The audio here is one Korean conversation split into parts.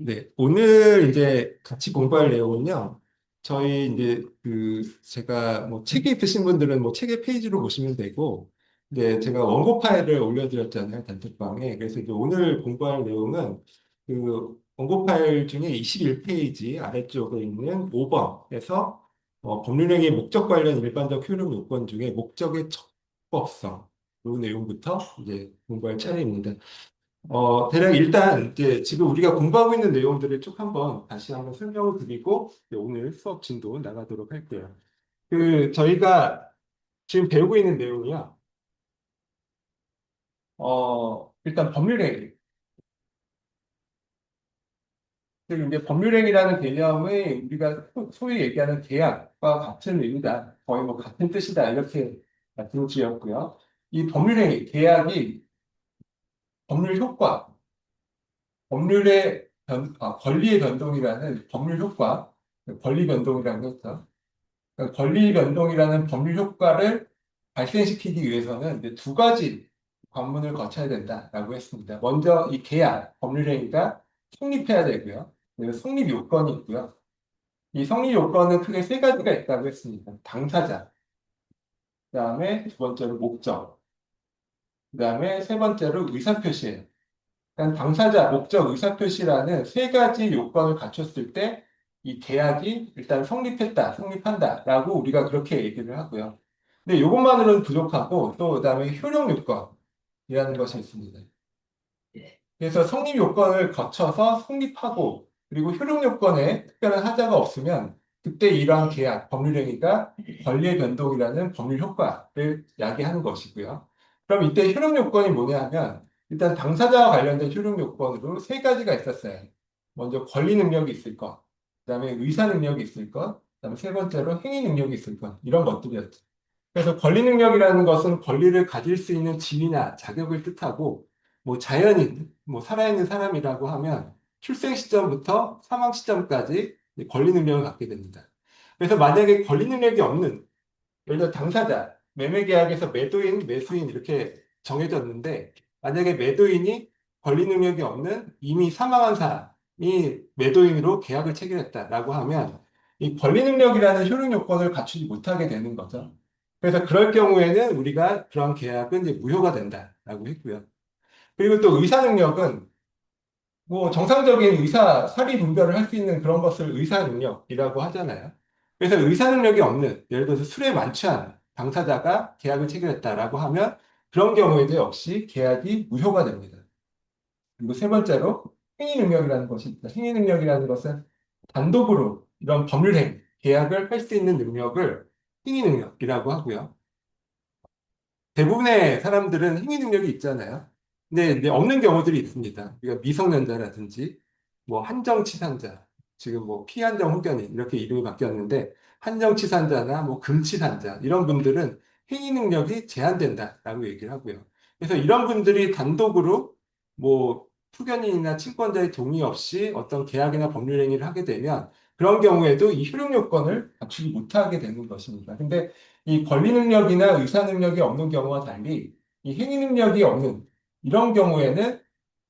네, 오늘 이제 같이 공부할 내용은요. 저희 이제 제가 뭐 책이 있으신 분들은 뭐 책의 페이지로 보시면 되고, 이제 제가 원고 파일을 올려드렸잖아요, 단톡방에. 그래서 이제 오늘 공부할 내용은 그 원고 파일 중에 21페이지 아래쪽에 있는 5번에서 법률행위 목적 관련 일반적 효력 요건 중에 목적의 적법성, 이 내용부터 이제 공부할 차례입니다. 대략 일단 이제 지금 우리가 공부하고 있는 내용들을 쭉 한번 다시 한번 설명을 드리고 이제 오늘 수업 진도 나가도록 할게요. 저희가 지금 배우고 있는 내용이요. 일단 법률행위. 그리고 이제 법률행위라는 개념의 우리가 소위 얘기하는 계약과 같은 의미다. 거의 뭐 같은 뜻이다. 이렇게 말씀드렸고요. 이 법률행위, 계약이 법률 효과, 권리의 변동이라는 법률 효과, 권리 변동이라는 거죠. 그러니까 권리 변동이라는 법률 효과를 발생시키기 위해서는 이제 두 가지 관문을 거쳐야 된다라고 했습니다. 먼저 이 계약, 법률행위가 성립해야 되고요. 그리고 성립 요건이 있고요. 이 성립 요건은 크게 세 가지가 있다고 했습니다. 당사자, 그다음에 두 번째로 목적, 그다음에 세 번째로 의사표시예요. 일단 당사자, 목적, 의사표시라는 세 가지 요건을 갖췄을 때 이 계약이 일단 성립했다, 성립한다라고 우리가 그렇게 얘기를 하고요. 근데 이것만으로는 부족하고 또 그다음에 효력 요건이라는 것이 있습니다. 그래서 성립 요건을 거쳐서 성립하고 그리고 효력 요건에 특별한 하자가 없으면 그때 이러한 계약, 법률행위가 권리의 변동이라는 법률 효과를 야기하는 것이고요. 그럼 이때 효력 요건이 뭐냐 하면 일단 당사자와 관련된 효력 요건으로 세 가지가 있었어요. 먼저 권리 능력이 있을 것, 그다음에 의사 능력이 있을 것, 그다음에 세 번째로 행위 능력이 있을 것 이런 것들이었죠. 그래서 권리 능력이라는 것은 권리를 가질 수 있는 지위나 자격을 뜻하고 뭐 자연인, 뭐 살아있는 사람이라고 하면 출생 시점부터 사망 시점까지 이제 권리 능력을 갖게 됩니다. 그래서 만약에 권리 능력이 없는, 예를 들어 당사자, 매매 계약에서 매도인, 매수인 이렇게 정해졌는데 만약에 매도인이 권리 능력이 없는 이미 사망한 사람이 매도인으로 계약을 체결했다라고 하면 이 권리 능력이라는 효력 요건을 갖추지 못하게 되는 거죠. 그래서 그럴 경우에는 우리가 그런 계약은 이제 무효가 된다라고 했고요. 그리고 또 의사 능력은 뭐 정상적인 의사 사리 분별을 할 수 있는 그런 것을 의사 능력이라고 하잖아요. 그래서 의사 능력이 없는 예를 들어서 술에 만취한 당사자가 계약을 체결했다라고 하면 그런 경우에도 역시 계약이 무효가 됩니다. 그리고 세 번째로 행위 능력이라는 것이 있다. 행위 능력이라는 것은 단독으로 이런 법률행 계약을 할 수 있는 능력을 행위 능력이라고 하고요. 대부분의 사람들은 행위 능력이 있잖아요. 근데 이제 없는 경우들이 있습니다. 그러니까 미성년자라든지, 뭐 한정치산자, 지금 뭐 피한정 후견인 이렇게 이름이 바뀌었는데 한정치산자나 뭐 금치산자 이런 분들은 행위 능력이 제한된다라고 얘기를 하고요. 그래서 이런 분들이 단독으로 뭐 후견인이나 친권자의 동의 없이 어떤 계약이나 법률 행위를 하게 되면 그런 경우에도 이 효력 요건을 갖추지 못하게 되는 것입니다. 근데 이 권리 능력이나 의사 능력이 없는 경우와 달리 이 행위 능력이 없는 이런 경우에는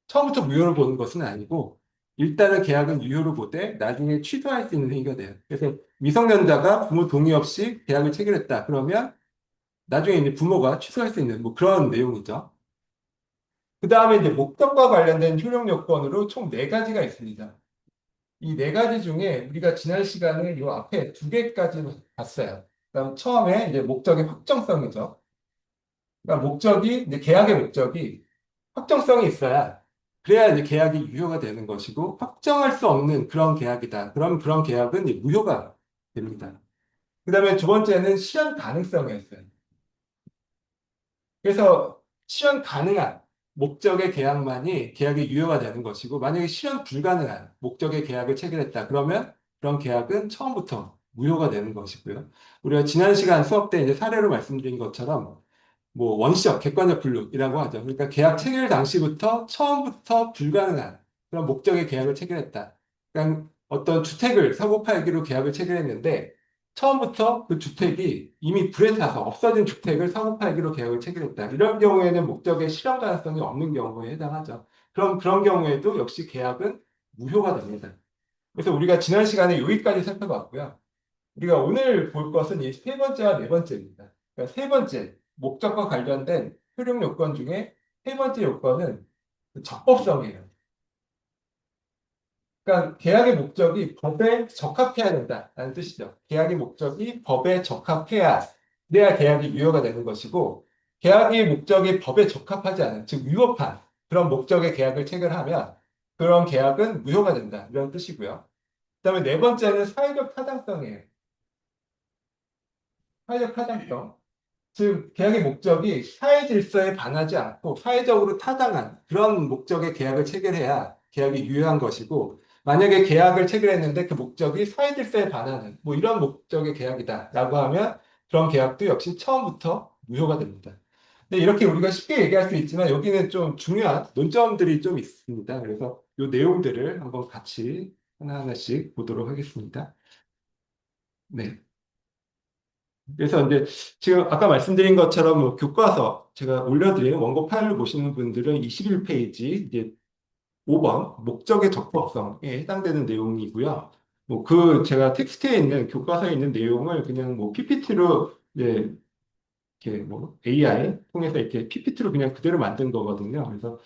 처음부터 무효를 보는 것은 아니고 일단은 계약은 유효로 보되 나중에 취소할 수 있는 행위가 돼요. 그래서 미성년자가 부모 동의 없이 계약을 체결했다. 그러면 나중에 이제 부모가 취소할 수 있는 뭐 그런 내용이죠. 그 다음에 이제 목적과 관련된 효력 요건으로 총 네 가지가 있습니다. 이 네 가지 중에 우리가 지난 시간에 이 앞에 두 개까지 봤어요. 그다음 처음에 이제 목적의 확정성이죠. 그러니까 목적이 이제 계약의 목적이 확정성이 있어야 그래야 이제 계약이 유효가 되는 것이고 확정할 수 없는 그런 계약이다. 그럼 그런 계약은 이제 무효가 됩니다. 그다음에 두 번째는 실현 가능성이었어요. 그래서 실현 가능한 목적의 계약만이 계약이 유효가 되는 것이고 만약에 실현 불가능한 목적의 계약을 체결했다. 그러면 그런 계약은 처음부터 무효가 되는 것이고요. 우리가 지난 시간 수업 때 이제 사례로 말씀드린 것처럼 뭐 원시적 객관적 분류이라고 하죠. 그러니까 계약 체결 당시부터 처음부터 불가능한 그런 목적의 계약을 체결했다. 그러니까 어떤 주택을 사고 팔기로 계약을 체결했는데 처음부터 그 주택이 이미 불에 타서 없어진 주택을 사고 팔기로 계약을 체결했다. 이런 경우에는 목적의 실현 가능성이 없는 경우에 해당하죠. 그럼 그런 경우에도 역시 계약은 무효가 됩니다. 그래서 우리가 지난 시간에 여기까지 살펴봤고요. 우리가 오늘 볼 것은 이 세 번째와 네 번째입니다. 그러니까 세 번째, 목적과 관련된 효력 요건 중에 세 번째 요건은 그 적법성이에요. 그러니까 계약의 목적이 법에 적합해야 된다는 뜻이죠. 계약의 목적이 법에 적합해야 그래야 계약이 유효가 되는 것이고 계약의 목적이 법에 적합하지 않은 즉 위법한 그런 목적의 계약을 체결하면 그런 계약은 무효가 된다 이런 뜻이고요. 그다음에 네 번째는 사회적 타당성이에요. 사회적 타당성. 즉 계약의 목적이 사회 질서에 반하지 않고 사회적으로 타당한 그런 목적의 계약을 체결해야 계약이 유효한 것이고 만약에 계약을 체결했는데 그 목적이 사회 질서에 반하는 뭐 이런 목적의 계약이다라고 하면 그런 계약도 역시 처음부터 무효가 됩니다. 근데 이렇게 우리가 쉽게 얘기할 수 있지만 여기는 좀 중요한 논점들이 좀 있습니다. 그래서 이 내용들을 한번 같이 하나하나씩 보도록 하겠습니다. 네. 그래서 이제 지금 아까 말씀드린 것처럼 뭐 교과서 제가 올려드린 원고 파일을 보시는 분들은 21페이지 이제 5번 목적의 적법성에 해당되는 내용이고요. 뭐 그 제가 텍스트에 있는 교과서에 있는 내용을 그냥 뭐 PPT로 이제 이렇게 뭐 AI 통해서 이렇게 PPT로 그냥 그대로 만든 거거든요. 그래서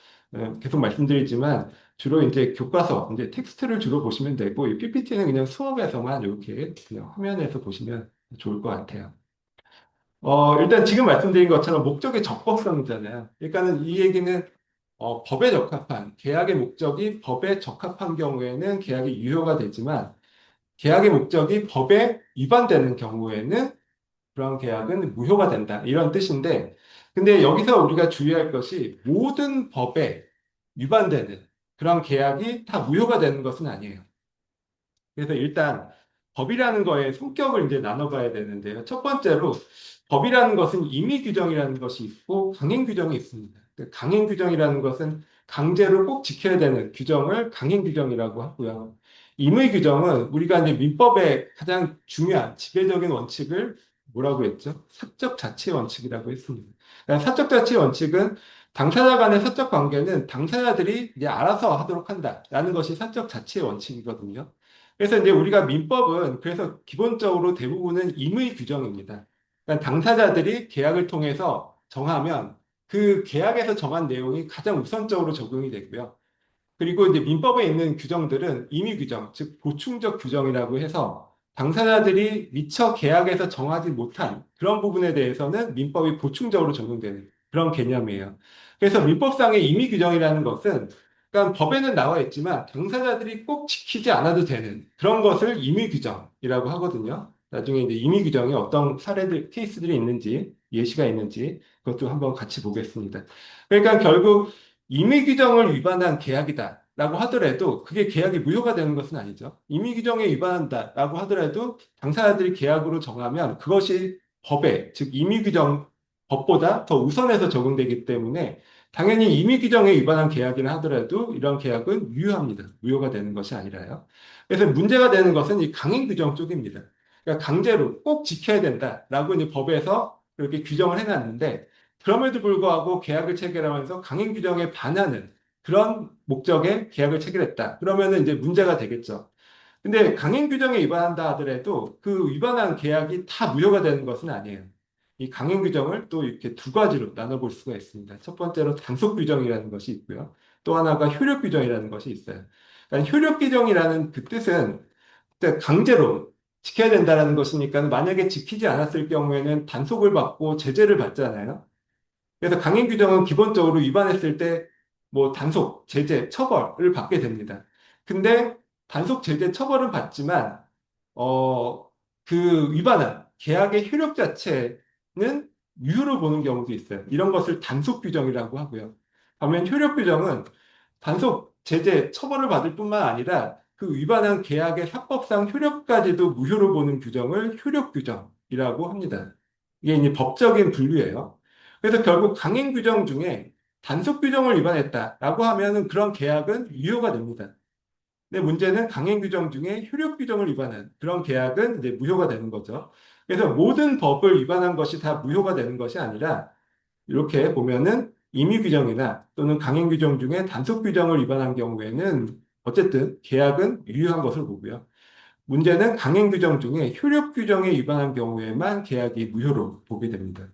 계속 말씀드리지만 주로 이제 교과서 이제 텍스트를 주로 보시면 되고 이 PPT는 그냥 수업에서만 이렇게 그냥 화면에서 보시면 좋을 것 같아요. 일단 지금 말씀드린 것처럼 목적의 적법성이잖아요. 그러니까는 이 얘기는 법에 적합한, 계약의 목적이 법에 적합한 경우에는 계약이 유효가 되지만, 계약의 목적이 법에 위반되는 경우에는 그런 계약은 무효가 된다. 이런 뜻인데, 근데 여기서 우리가 주의할 것이 모든 법에 위반되는 그런 계약이 다 무효가 되는 것은 아니에요. 그래서 일단 법이라는 거의 성격을 이제 나눠봐야 되는데요. 첫 번째로 법이라는 것은 임의 규정이라는 것이 있고 강행 규정이 있습니다. 그 강행 규정이라는 것은 강제로 꼭 지켜야 되는 규정을 강행 규정이라고 하고요. 임의 규정은 우리가 이제 민법의 가장 중요한 지배적인 원칙을 뭐라고 했죠? 사적 자치 원칙이라고 했습니다. 그러니까 사적 자치 원칙은 당사자 간의 사적 관계는 당사자들이 이제 알아서 하도록 한다라는 것이 사적 자치의 원칙이거든요. 그래서 이제 우리가 민법은 그래서 기본적으로 대부분은 임의 규정입니다. 그러니까 당사자들이 계약을 통해서 정하면 그 계약에서 정한 내용이 가장 우선적으로 적용이 되고요. 그리고 이제 민법에 있는 규정들은 임의 규정, 즉 보충적 규정이라고 해서 당사자들이 미처 계약에서 정하지 못한 그런 부분에 대해서는 민법이 보충적으로 적용되는 그런 개념이에요. 그래서 민법상의 임의 규정이라는 것은 그러니까 법에는 나와 있지만 당사자들이 꼭 지키지 않아도 되는 그런 것을 임의 규정이라고 하거든요. 나중에 이제 임의 규정이 어떤 사례들, 케이스들이 있는지, 예시가 있는지 그것도 한번 같이 보겠습니다. 그러니까 결국 임의 규정을 위반한 계약이다라고 하더라도 그게 계약이 무효가 되는 것은 아니죠. 임의 규정에 위반한다라고 하더라도 당사자들이 계약으로 정하면 그것이 법에, 즉 임의 규정 법보다 더 우선해서 적용되기 때문에 당연히 임의 규정에 위반한 계약이라 하더라도 이런 계약은 유효합니다. 무효가 되는 것이 아니라요. 그래서 문제가 되는 것은 이 강행 규정 쪽입니다. 그러니까 강제로 꼭 지켜야 된다라고 이제 법에서 그렇게 규정을 해놨는데 그럼에도 불구하고 계약을 체결하면서 강행 규정에 반하는 그런 목적의 계약을 체결했다. 그러면은 이제 문제가 되겠죠. 근데 강행 규정에 위반한다 하더라도 그 위반한 계약이 다 무효가 되는 것은 아니에요. 이 강행 규정을 또 이렇게 두 가지로 나눠볼 수가 있습니다. 첫 번째로 단속 규정이라는 것이 있고요. 또 하나가 효력 규정이라는 것이 있어요. 그러니까 효력 규정이라는 그 뜻은 강제로 지켜야 된다는 것이니까 만약에 지키지 않았을 경우에는 단속을 받고 제재를 받잖아요. 그래서 강행 규정은 기본적으로 위반했을 때 뭐 단속, 제재, 처벌을 받게 됩니다. 근데 단속, 제재, 처벌은 받지만 어, 그 위반한 계약의 효력 자체는 유효로 보는 경우도 있어요. 이런 것을 단속 규정이라고 하고요. 반면 효력 규정은 단속, 제재, 처벌을 받을 뿐만 아니라 그 위반한 계약의 사법상 효력까지도 무효로 보는 규정을 효력 규정이라고 합니다. 이게 이제 법적인 분류예요. 그래서 결국 강행 규정 중에 단속 규정을 위반했다라고 하면은 그런 계약은 유효가 됩니다. 근데 문제는 강행 규정 중에 효력 규정을 위반한 그런 계약은 이제 무효가 되는 거죠. 그래서 모든 법을 위반한 것이 다 무효가 되는 것이 아니라 이렇게 보면은 임의 규정이나 또는 강행 규정 중에 단속 규정을 위반한 경우에는 어쨌든 계약은 유효한 것을 보고요. 문제는 강행 규정 중에 효력 규정에 위반한 경우에만 계약이 무효로 보게 됩니다.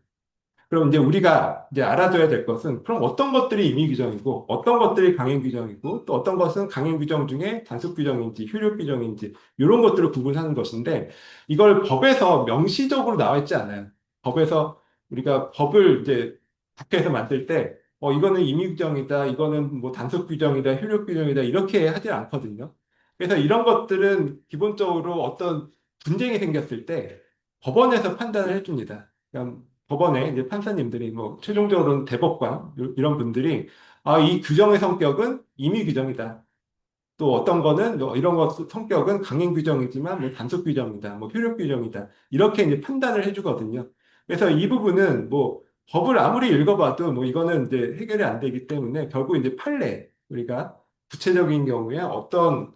그럼 이제 우리가 이제 알아둬야 될 것은 그럼 어떤 것들이 임의 규정이고 어떤 것들이 강행 규정이고 또 어떤 것은 강행 규정 중에 단속 규정인지 효력 규정인지 이런 것들을 구분하는 것인데 이걸 법에서 명시적으로 나와 있지 않아요. 법에서 우리가 법을 이제 국회에서 만들 때 이거는 임의 규정이다, 이거는 뭐 단속 규정이다, 효력 규정이다 이렇게 하지 않거든요. 그래서 이런 것들은 기본적으로 어떤 분쟁이 생겼을 때 법원에서 판단을 해줍니다. 그냥 법원에 이제 판사님들이 뭐 최종적으로는 대법관 이런 분들이 이 규정의 성격은 임의 규정이다. 또 어떤 거는 뭐 이런 것 성격은 강행 규정이지만 뭐 단속 규정이다. 뭐 효력 규정이다. 이렇게 이제 판단을 해주거든요. 그래서 이 부분은 뭐 법을 아무리 읽어봐도 뭐 이거는 이제 해결이 안 되기 때문에 결국 이제 판례 우리가 구체적인 경우에 어떤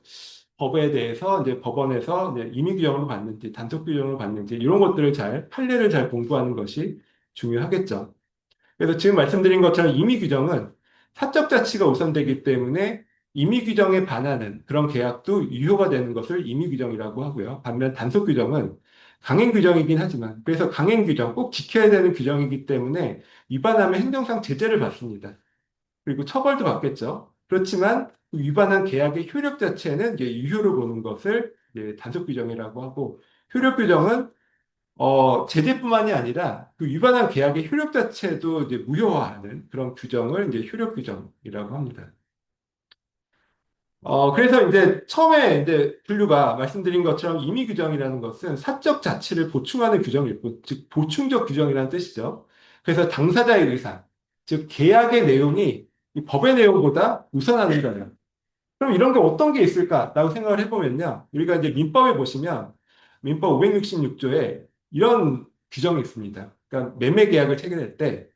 법에 대해서 이제 법원에서 이제 임의 규정을 받는지 단속 규정을 받는지 이런 것들을 판례를 잘 공부하는 것이 중요하겠죠. 그래서 지금 말씀드린 것처럼 임의 규정은 사적 자치가 우선되기 때문에 임의 규정에 반하는 그런 계약도 유효가 되는 것을 임의 규정이라고 하고요. 반면 단속 규정은 강행 규정이긴 하지만 그래서 강행 규정 꼭 지켜야 되는 규정이기 때문에 위반하면 행정상 제재를 받습니다. 그리고 처벌도 받겠죠. 그렇지만 그 위반한 계약의 효력 자체는 이제 유효로 보는 것을 이제 단속 규정이라고 하고 효력 규정은 제재뿐만이 아니라 그 위반한 계약의 효력 자체도 이제 무효화하는 그런 규정을 이제 효력 규정이라고 합니다. 그래서 이제 처음에 이제 분류가 말씀드린 것처럼 임의 규정이라는 것은 사적 자치를 보충하는 규정일 뿐, 즉 보충적 규정이라는 뜻이죠. 그래서 당사자의 의사, 즉 계약의 내용이 이 법의 내용보다 우선하는 거예요. 그럼 이런 게 어떤 게 있을까라고 생각을 해보면요. 우리가 이제 민법에 보시면 민법 566조에 이런 규정이 있습니다. 그러니까 매매 계약을 체결할 때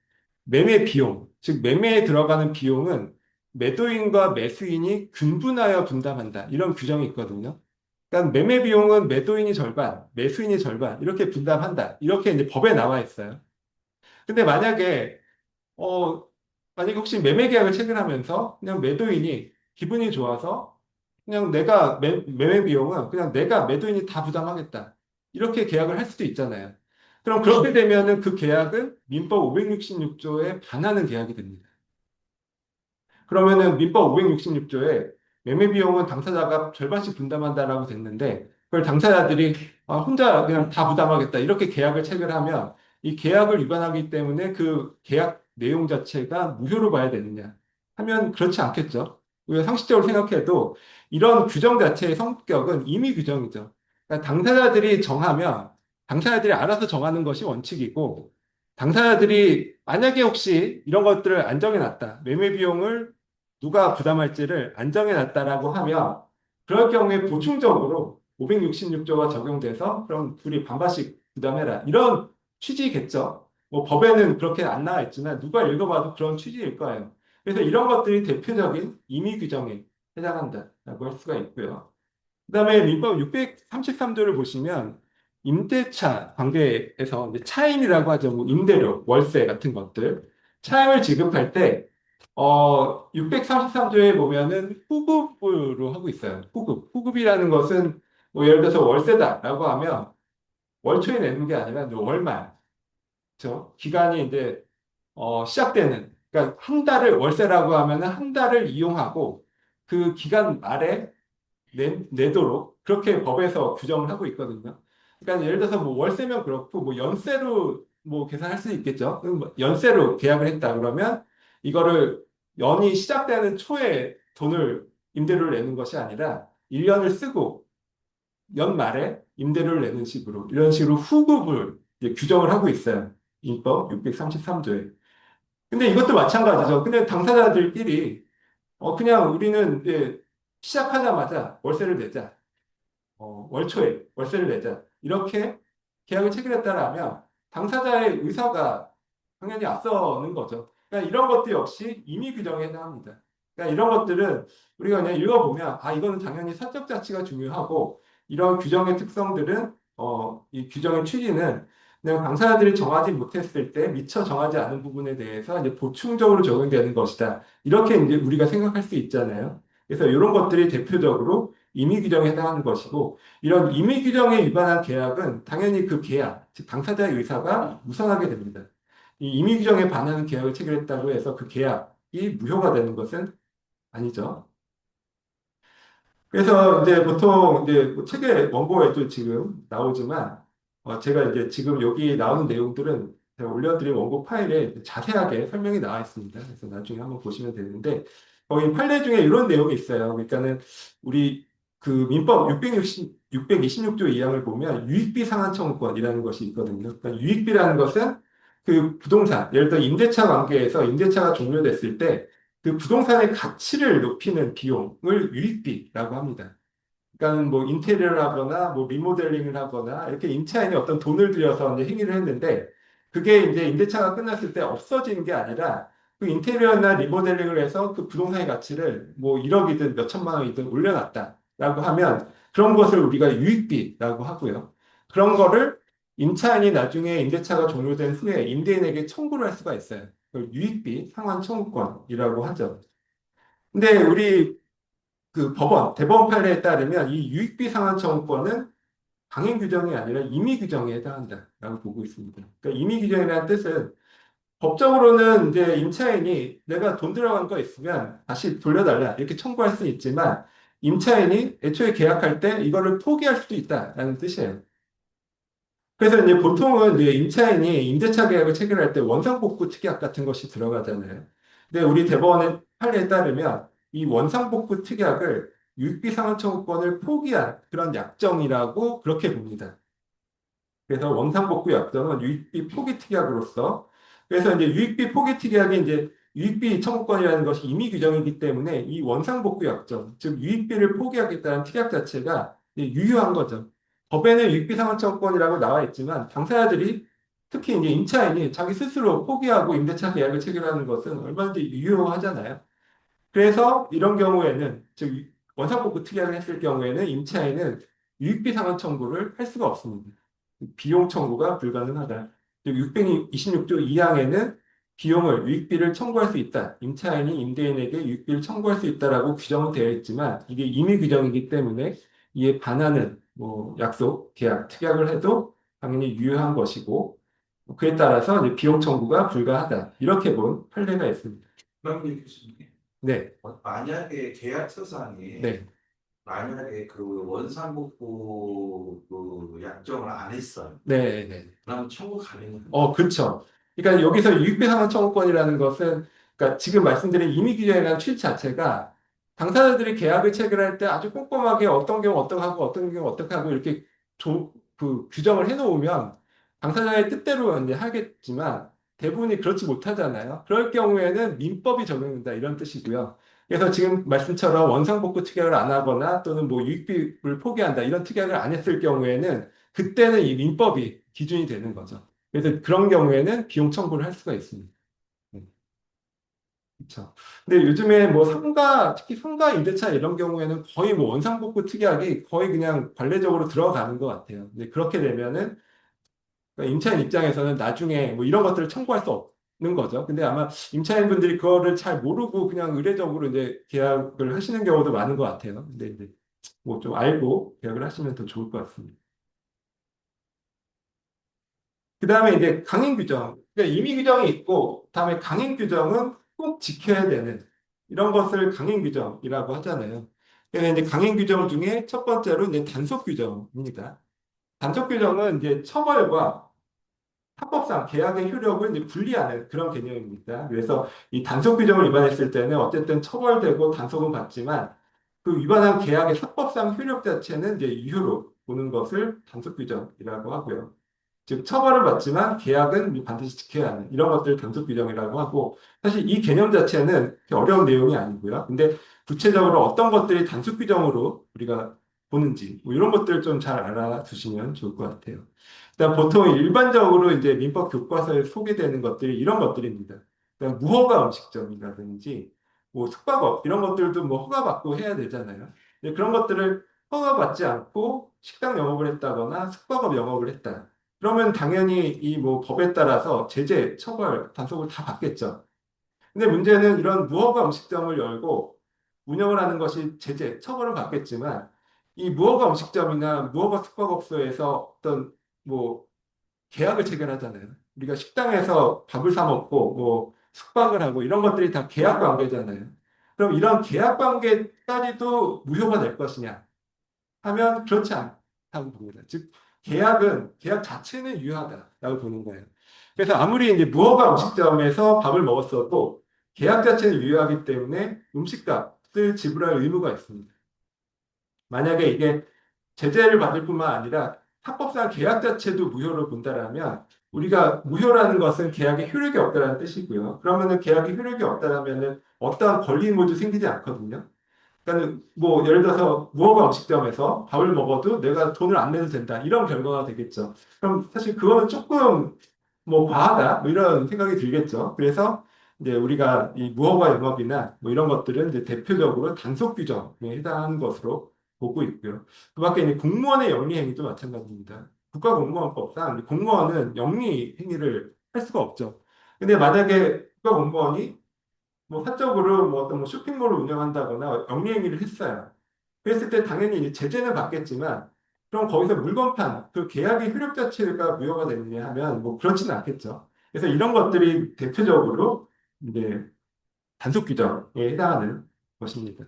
매매 비용, 즉 매매에 들어가는 비용은 매도인과 매수인이 균분하여 분담한다. 이런 규정이 있거든요. 그러니까 매매 비용은 매도인이 절반, 매수인이 절반 이렇게 분담한다. 이렇게 이제 법에 나와 있어요. 근데 어, 만약에 혹시 매매 계약을 체결하면서 그냥 매도인이 기분이 좋아서 그냥 매매 비용은 그냥 내가 매도인이 다 부담하겠다. 이렇게 계약을 할 수도 있잖아요. 그럼 그렇게 되면은 그 계약은 민법 566조에 반하는 계약이 됩니다. 그러면은 민법 566조에 매매 비용은 당사자가 절반씩 분담한다라고 됐는데 그걸 당사자들이 혼자 그냥 다 부담하겠다 이렇게 계약을 체결하면 이 계약을 위반하기 때문에 그 계약 내용 자체가 무효로 봐야 되느냐 하면 그렇지 않겠죠. 우리가 상식적으로 생각해도 이런 규정 자체의 성격은 임의 규정이죠. 그러니까 당사자들이 알아서 정하는 것이 원칙이고 당사자들이 만약에 혹시 이런 것들을 안 정해놨다. 매매 비용을 누가 부담할지를 안정해놨다라고 하면 그럴 경우에 보충적으로 566조가 적용돼서 그럼 둘이 반반씩 부담해라. 이런 취지겠죠. 뭐 법에는 그렇게 안 나와 있지만 누가 읽어봐도 그런 취지일 거예요. 그래서 이런 것들이 대표적인 임의 규정에 해당한다라고 할 수가 있고요. 그다음에 민법 633조를 보시면 임대차 관계에서 이제 차임이라고 하죠. 뭐 임대료, 월세 같은 것들. 차임을 지급할 때 633조에 보면은 후급으로 하고 있어요. 후급. 후급이라는 것은 뭐 예를 들어서 월세다라고 하면 월초에 내는 게 아니라 이제 월말. 그렇죠? 기간이 이제 시작되는 그러니까 한 달을 월세라고 하면은 한 달을 이용하고 그 기간 말에 내도록 그렇게 법에서 규정을 하고 있거든요. 그러니까 예를 들어서 뭐 월세면 그렇고 뭐 연세로 뭐 계산할 수 있겠죠. 그럼 뭐 연세로 계약을 했다 그러면 이거를 연이 시작되는 초에 돈을 임대료를 내는 것이 아니라 1년을 쓰고 연말에 임대료를 내는 식으로 이런 식으로 후급을 이제 규정을 하고 있어요. 민법 633조에. 근데 이것도 마찬가지죠. 근데 당사자들끼리 그냥 우리는 이제 시작하자마자 월세를 내자. 월초에 월세를 내자. 이렇게 계약을 체결했다라면 당사자의 의사가 당연히 앞서는 거죠. 그러니까 이런 것도 역시 임의 규정에 해당합니다. 그러니까 이런 것들은 우리가 그냥 읽어보면 이거는 당연히 사적 자치가 중요하고 이런 규정의 특성들은 이 규정의 취지는 그냥 당사자들이 정하지 못했을 때 미처 정하지 않은 부분에 대해서 이제 보충적으로 적용되는 것이다. 이렇게 이제 우리가 생각할 수 있잖아요. 그래서 이런 것들이 대표적으로 임의 규정에 해당하는 것이고, 이런 임의 규정에 위반한 계약은 당연히 그 계약, 즉 당사자의 의사가 무성하게 됩니다. 이 임의 규정에 반하는 계약을 체결했다고 해서 그 계약이 무효가 되는 것은 아니죠. 그래서 이제 보통 이제 뭐 책의 원고에도 지금 나오지만 제가 이제 지금 여기 나오는 내용들은 제가 올려드린 원고 파일에 자세하게 설명이 나와 있습니다. 그래서 나중에 한번 보시면 되는데 거기 판례 중에 이런 내용이 있어요. 그러니까는 우리 그 민법 626조 2항을 보면 유익비 상한 청구권이라는 것이 있거든요. 그러니까 유익비라는 것은 그 부동산, 예를 들어 임대차 관계에서 임대차가 종료됐을 때 그 부동산의 가치를 높이는 비용을 유익비라고 합니다. 그러니까 뭐 인테리어를 하거나 뭐 리모델링을 하거나 이렇게 임차인이 어떤 돈을 들여서 이제 행위를 했는데 그게 이제 임대차가 끝났을 때 없어지는 게 아니라 그 인테리어나 리모델링을 해서 그 부동산의 가치를 뭐 1억이든 몇 천만 원이든 올려놨다라고 하면 그런 것을 우리가 유익비라고 하고요. 그런 거를 임차인이 나중에 임대차가 종료된 후에 임대인에게 청구를 할 수가 있어요. 그걸 유익비 상환 청구권이라고 하죠. 근데 우리 그 법원, 대법원 판례에 따르면 이 유익비 상환 청구권은 강행 규정이 아니라 임의 규정에 해당한다라고 보고 있습니다. 그러니까 임의 규정이라는 뜻은 법적으로는 이제 임차인이 내가 돈 들어간 거 있으면 다시 돌려달라 이렇게 청구할 수 있지만 임차인이 애초에 계약할 때 이거를 포기할 수도 있다라는 뜻이에요. 그래서 이제 보통은 이제 임차인이 임대차 계약을 체결할 때 원상복구 특약 같은 것이 들어가잖아요. 근데 우리 대법원의 판례에 따르면 이 원상복구 특약을 유익비 상환 청구권을 포기한 그런 약정이라고 그렇게 봅니다. 그래서 원상복구 약정은 유익비 포기 특약으로서 그래서 이제 유익비 포기 특약이 이제 유익비 청구권이라는 것이 임의 규정이기 때문에 이 원상복구 약정, 즉 유익비를 포기하겠다는 특약 자체가 이제 유효한 거죠. 법에는 유익비 상환 청구권이라고 나와 있지만 당사자들이 특히 이제 임차인이 자기 스스로 포기하고 임대차 계약을 체결하는 것은 얼마든지 유효하잖아요. 그래서 이런 경우에는 즉 원상복구 특약을 했을 경우에는 임차인은 유익비 상환 청구를 할 수가 없습니다. 비용 청구가 불가능하다. 즉 626조 2항에는 비용을 유익비를 청구할 수 있다. 임차인이 임대인에게 유익비를 청구할 수 있다라고 규정은 되어 있지만 이게 임의 규정이기 때문에 이에 반하는 뭐 약속, 계약, 특약을 해도 당연히 유효한 것이고 그에 따라서 이제 비용 청구가 불가하다. 이렇게 본 판례가 있습니다. 그럼 교수님, 네, 만약에 계약서상에 네. 만약에 그 원상복구 그 약정을 안 했어요. 네, 네. 그럼 청구 가능해요. 그렇죠. 그러니까 여기서 유익배상환 청구권이라는 것은, 그러니까 지금 말씀드린 임의규정이라는 취지 자체가 당사자들이 계약을 체결할 때 아주 꼼꼼하게 어떤 경우 어떻게 하고 어떤 경우 어떻게 하고 이렇게 그 규정을 해놓으면 당사자의 뜻대로 이제 하겠지만 대부분이 그렇지 못하잖아요. 그럴 경우에는 민법이 적용된다 이런 뜻이고요. 그래서 지금 말씀처럼 원상복구 특약을 안 하거나 또는 뭐 유익비를 포기한다 이런 특약을 안 했을 경우에는 그때는 이 민법이 기준이 되는 거죠. 그래서 그런 경우에는 비용 청구를 할 수가 있습니다. 그렇죠. 근데 요즘에 뭐 상가, 특히 상가 임대차 이런 경우에는 거의 뭐 원상복구 특약이 거의 그냥 관례적으로 들어가는 것 같아요. 근데 그렇게 되면은 그러니까 임차인 입장에서는 나중에 뭐 이런 것들을 청구할 수 없는 거죠. 근데 아마 임차인분들이 그거를 잘 모르고 그냥 의례적으로 이제 계약을 하시는 경우도 많은 것 같아요. 근데 이제 뭐 좀 알고 계약을 하시면 더 좋을 것 같습니다. 그 다음에 이제 강행 규정. 그러니까 임의 규정이 있고, 다음에 강행 규정은 꼭 지켜야 되는 이런 것을 강행 규정이라고 하잖아요. 그래서 이제 강행 규정 중에 첫 번째로 이제 단속 규정입니다. 단속 규정은 이제 처벌과 합법상 계약의 효력을 이제 분리하는 그런 개념입니다. 그래서 이 단속 규정을 위반했을 때는 어쨌든 처벌되고 단속은 받지만 그 위반한 계약의 합법상 효력 자체는 이제 유효로 보는 것을 단속 규정이라고 하고요. 즉 처벌을 받지만 계약은 반드시 지켜야 하는 이런 것들을 단속 규정이라고 하고 사실 이 개념 자체는 그렇게 어려운 내용이 아니고요. 근데 구체적으로 어떤 것들이 단속 규정으로 우리가 보는지 뭐 이런 것들을 좀 잘 알아두시면 좋을 것 같아요. 일단 보통 일반적으로 이제 민법 교과서에 소개되는 것들이 이런 것들입니다. 그냥 무허가 음식점이라든지 뭐 숙박업 이런 것들도 뭐 허가받고 해야 되잖아요. 근데 그런 것들을 허가받지 않고 식당 영업을 했다거나 숙박업 영업을 했다. 그러면 당연히 이 뭐 법에 따라서 제재, 처벌, 단속을 다 받겠죠. 근데 문제는 이런 무허가 음식점을 열고 운영을 하는 것이 제재, 처벌은 받겠지만 이 무허가 음식점이나 무허가 숙박업소에서 어떤 뭐 계약을 체결하잖아요. 우리가 식당에서 밥을 사 먹고 뭐 숙박을 하고 이런 것들이 다 계약 관계잖아요. 그럼 이런 계약 관계까지도 무효가 될 것이냐 하면 그렇지 않다고 봅니다. 즉 계약은 계약 자체는 유효하다라고 보는 거예요. 그래서 아무리 이제 무허가 음식점에서 밥을 먹었어도 계약 자체는 유효하기 때문에 음식값을 지불할 의무가 있습니다. 만약에 이게 제재를 받을 뿐만 아니라 합법상 계약 자체도 무효로 본다라면 우리가 무효라는 것은 계약에 효력이 없다는 뜻이고요. 그러면은 계약에 효력이 없다라면은 어떠한 권리 모두 생기지 않거든요. 그러니까 뭐 예를 들어서 무허가 음식점에서 밥을 먹어도 내가 돈을 안 내도 된다 이런 결과가 되겠죠. 그럼 사실 그거는 조금 뭐 과하다 뭐 이런 생각이 들겠죠. 그래서 이제 우리가 이 무허가 영업이나 뭐 이런 것들은 이제 대표적으로 단속 규정에 해당하는 것으로 보고 있고요. 그밖에 이제 공무원의 영리 행위도 마찬가지입니다. 국가공무원법상 공무원은 영리 행위를 할 수가 없죠. 근데 만약에 국가공무원이 뭐 사적으로 뭐 어떤 뭐 쇼핑몰을 운영한다거나 영리 행위를 했어요. 그랬을 때 당연히 이제 제재는 받겠지만 그럼 거기서 물건판 그 계약의 효력 자체가 무효가 되느냐 하면 뭐 그렇지는 않겠죠. 그래서 이런 것들이 대표적으로 이제 단속 규정에 해당하는 것입니다.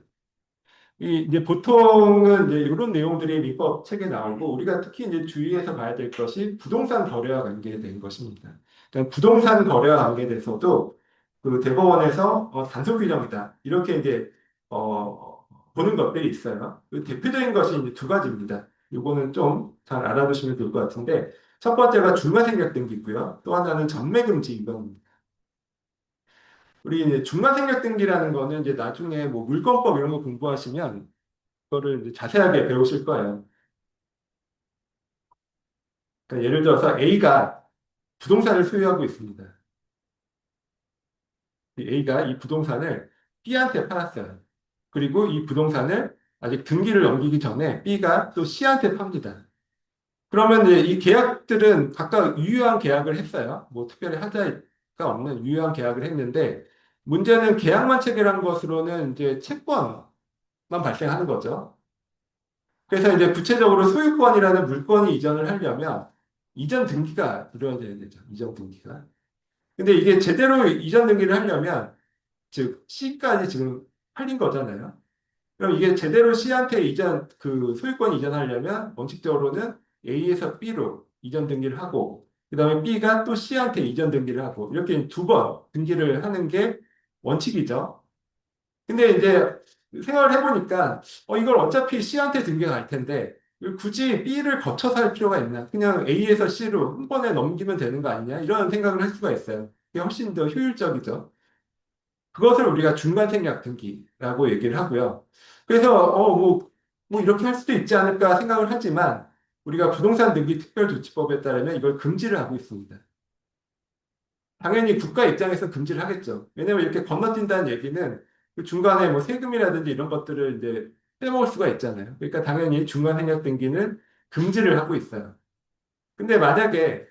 이 이제 보통은 이제 이런 내용들이 민법 책에 나오고 우리가 특히 이제 주의해서 봐야 될 것이 부동산 거래와 관계된 것입니다. 그러니까 부동산 거래와 관계돼서도 그 대법원에서 단속 규정이다 이렇게 이제 보는 것들이 있어요. 그 대표적인 것이 이제 두 가지입니다. 이거는 좀 잘 알아두시면 좋을 것 같은데 첫 번째가 중과생략 등기고요. 또 하나는 전매금지 위반입니다. 우리 이제 중과생략 등기라는 거는 이제 나중에 뭐 물권법 이런 거 공부하시면 그거를 이제 자세하게 배우실 거예요. 그러니까 예를 들어서 A가 부동산을 소유하고 있습니다. 이 A가 이 부동산을 B한테 팔았어요. 그리고 이 부동산을 아직 등기를 넘기기 전에 B가 또 C한테 팝니다. 그러면 이제 이 계약들은 각각 유효한 계약을 했어요. 뭐 특별히 하자가 없는 유효한 계약을 했는데 문제는 계약만 체결한 것으로는 이제 채권만 발생하는 거죠. 그래서 이제 구체적으로 소유권이라는 물건이 이전을 하려면 이전 등기가 이루어져야 되죠. 이전 등기가. 근데 이게 제대로 이전 등기를 하려면 즉 C까지 지금 팔린 거잖아요. 그럼 이게 제대로 C한테 이전 그 소유권 이전하려면 원칙적으로는 A에서 B로 이전 등기를 하고 그다음에 B가 또 C한테 이전 등기를 하고 이렇게 두 번 등기를 하는 게 원칙이죠. 근데 이제 생각을 해보니까 이걸 어차피 C한테 등기가 갈 텐데 굳이 B를 거쳐서 할 필요가 있나? 그냥 A에서 C로 한 번에 넘기면 되는 거 아니냐? 이런 생각을 할 수가 있어요. 이게 훨씬 더 효율적이죠. 그것을 우리가 중간 생략 등기라고 얘기를 하고요. 그래서 뭐 이렇게 할 수도 있지 않을까 생각을 하지만 우리가 부동산 등기 특별조치법에 따르면 이걸 금지를 하고 있습니다. 당연히 국가 입장에서 금지를 하겠죠. 왜냐하면 이렇게 건너뛴다는 얘기는 그 중간에 뭐 세금이라든지 이런 것들을 이제 빼먹을 수가 있잖아요. 그러니까 당연히 중간 생략 등기는 금지를 하고 있어요. 근데 만약에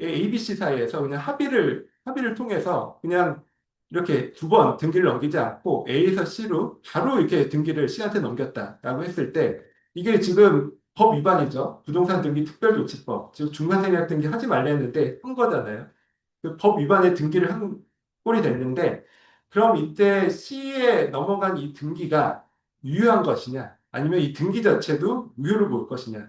ABC 사이에서 그냥 합의를 통해서 그냥 이렇게 두 번 등기를 넘기지 않고 A에서 C로 바로 이렇게 등기를 C한테 넘겼다라고 했을 때 이게 지금 법 위반이죠. 부동산 등기 특별조치법. 즉 중간생략 등기 하지 말라 했는데 한 거잖아요. 그 법 위반의 등기를 한 꼴이 됐는데 그럼 이때 C에 넘어간 이 등기가 유효한 것이냐 아니면 이 등기 자체도 무효로 볼 것이냐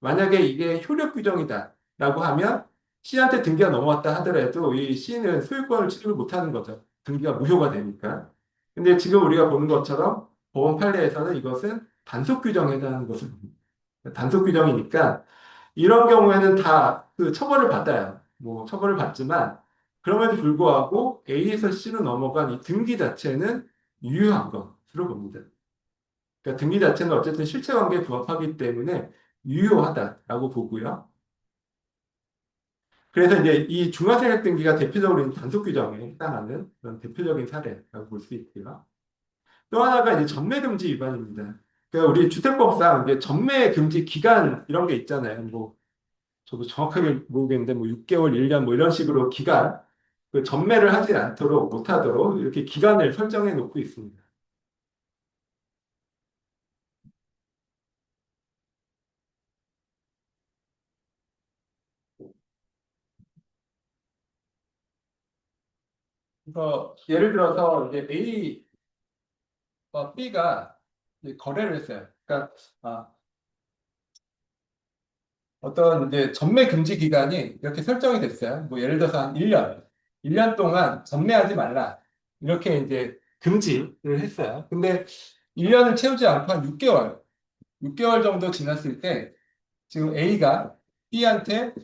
만약에 이게 효력 규정이다라고 하면 C한테 등기가 넘어왔다 하더라도 이 C는 소유권을 취득을 못하는 거죠. 등기가 무효가 되니까. 근데 지금 우리가 보는 것처럼 법원 판례에서는 이것은 단속 규정에 해당하는 것을 봅니다. 단속 규정이니까 이런 경우에는 다 그 처벌을 받아요. 뭐 처벌을 받지만 그럼에도 불구하고 A에서 C로 넘어간 이 등기 자체는 유효한 것으로 봅니다. 그러니까 등기 자체는 어쨌든 실체관계에 부합하기 때문에 유효하다라고 보고요. 그래서 이제 이 중과세액 등기가 대표적으로 단속 규정에 해당하는 그런 대표적인 사례라고 볼 수 있고요. 또 하나가 이제 전매 금지 위반입니다. 그러니까 우리 주택법상 이제 전매 금지 기간 이런 게 있잖아요. 뭐 저도 정확하게 모르겠는데 뭐 6개월, 1년 뭐 이런 식으로 기간 그 전매를 하지 않도록 못하도록 이렇게 기간을 설정해 놓고 있습니다. 그래서 예를 들어서 이제 A와 B가 이제 거래를 했어요. 그러니까 아, 어떤 이제 전매 금지 기간이 이렇게 설정이 됐어요. 뭐 예를 들어서 한 1년, 1년 동안 전매하지 말라. 이렇게 이제 금지를 했어요. 근데 1년을 채우지 않고 한 6개월 정도 지났을 때 지금 A가 B한테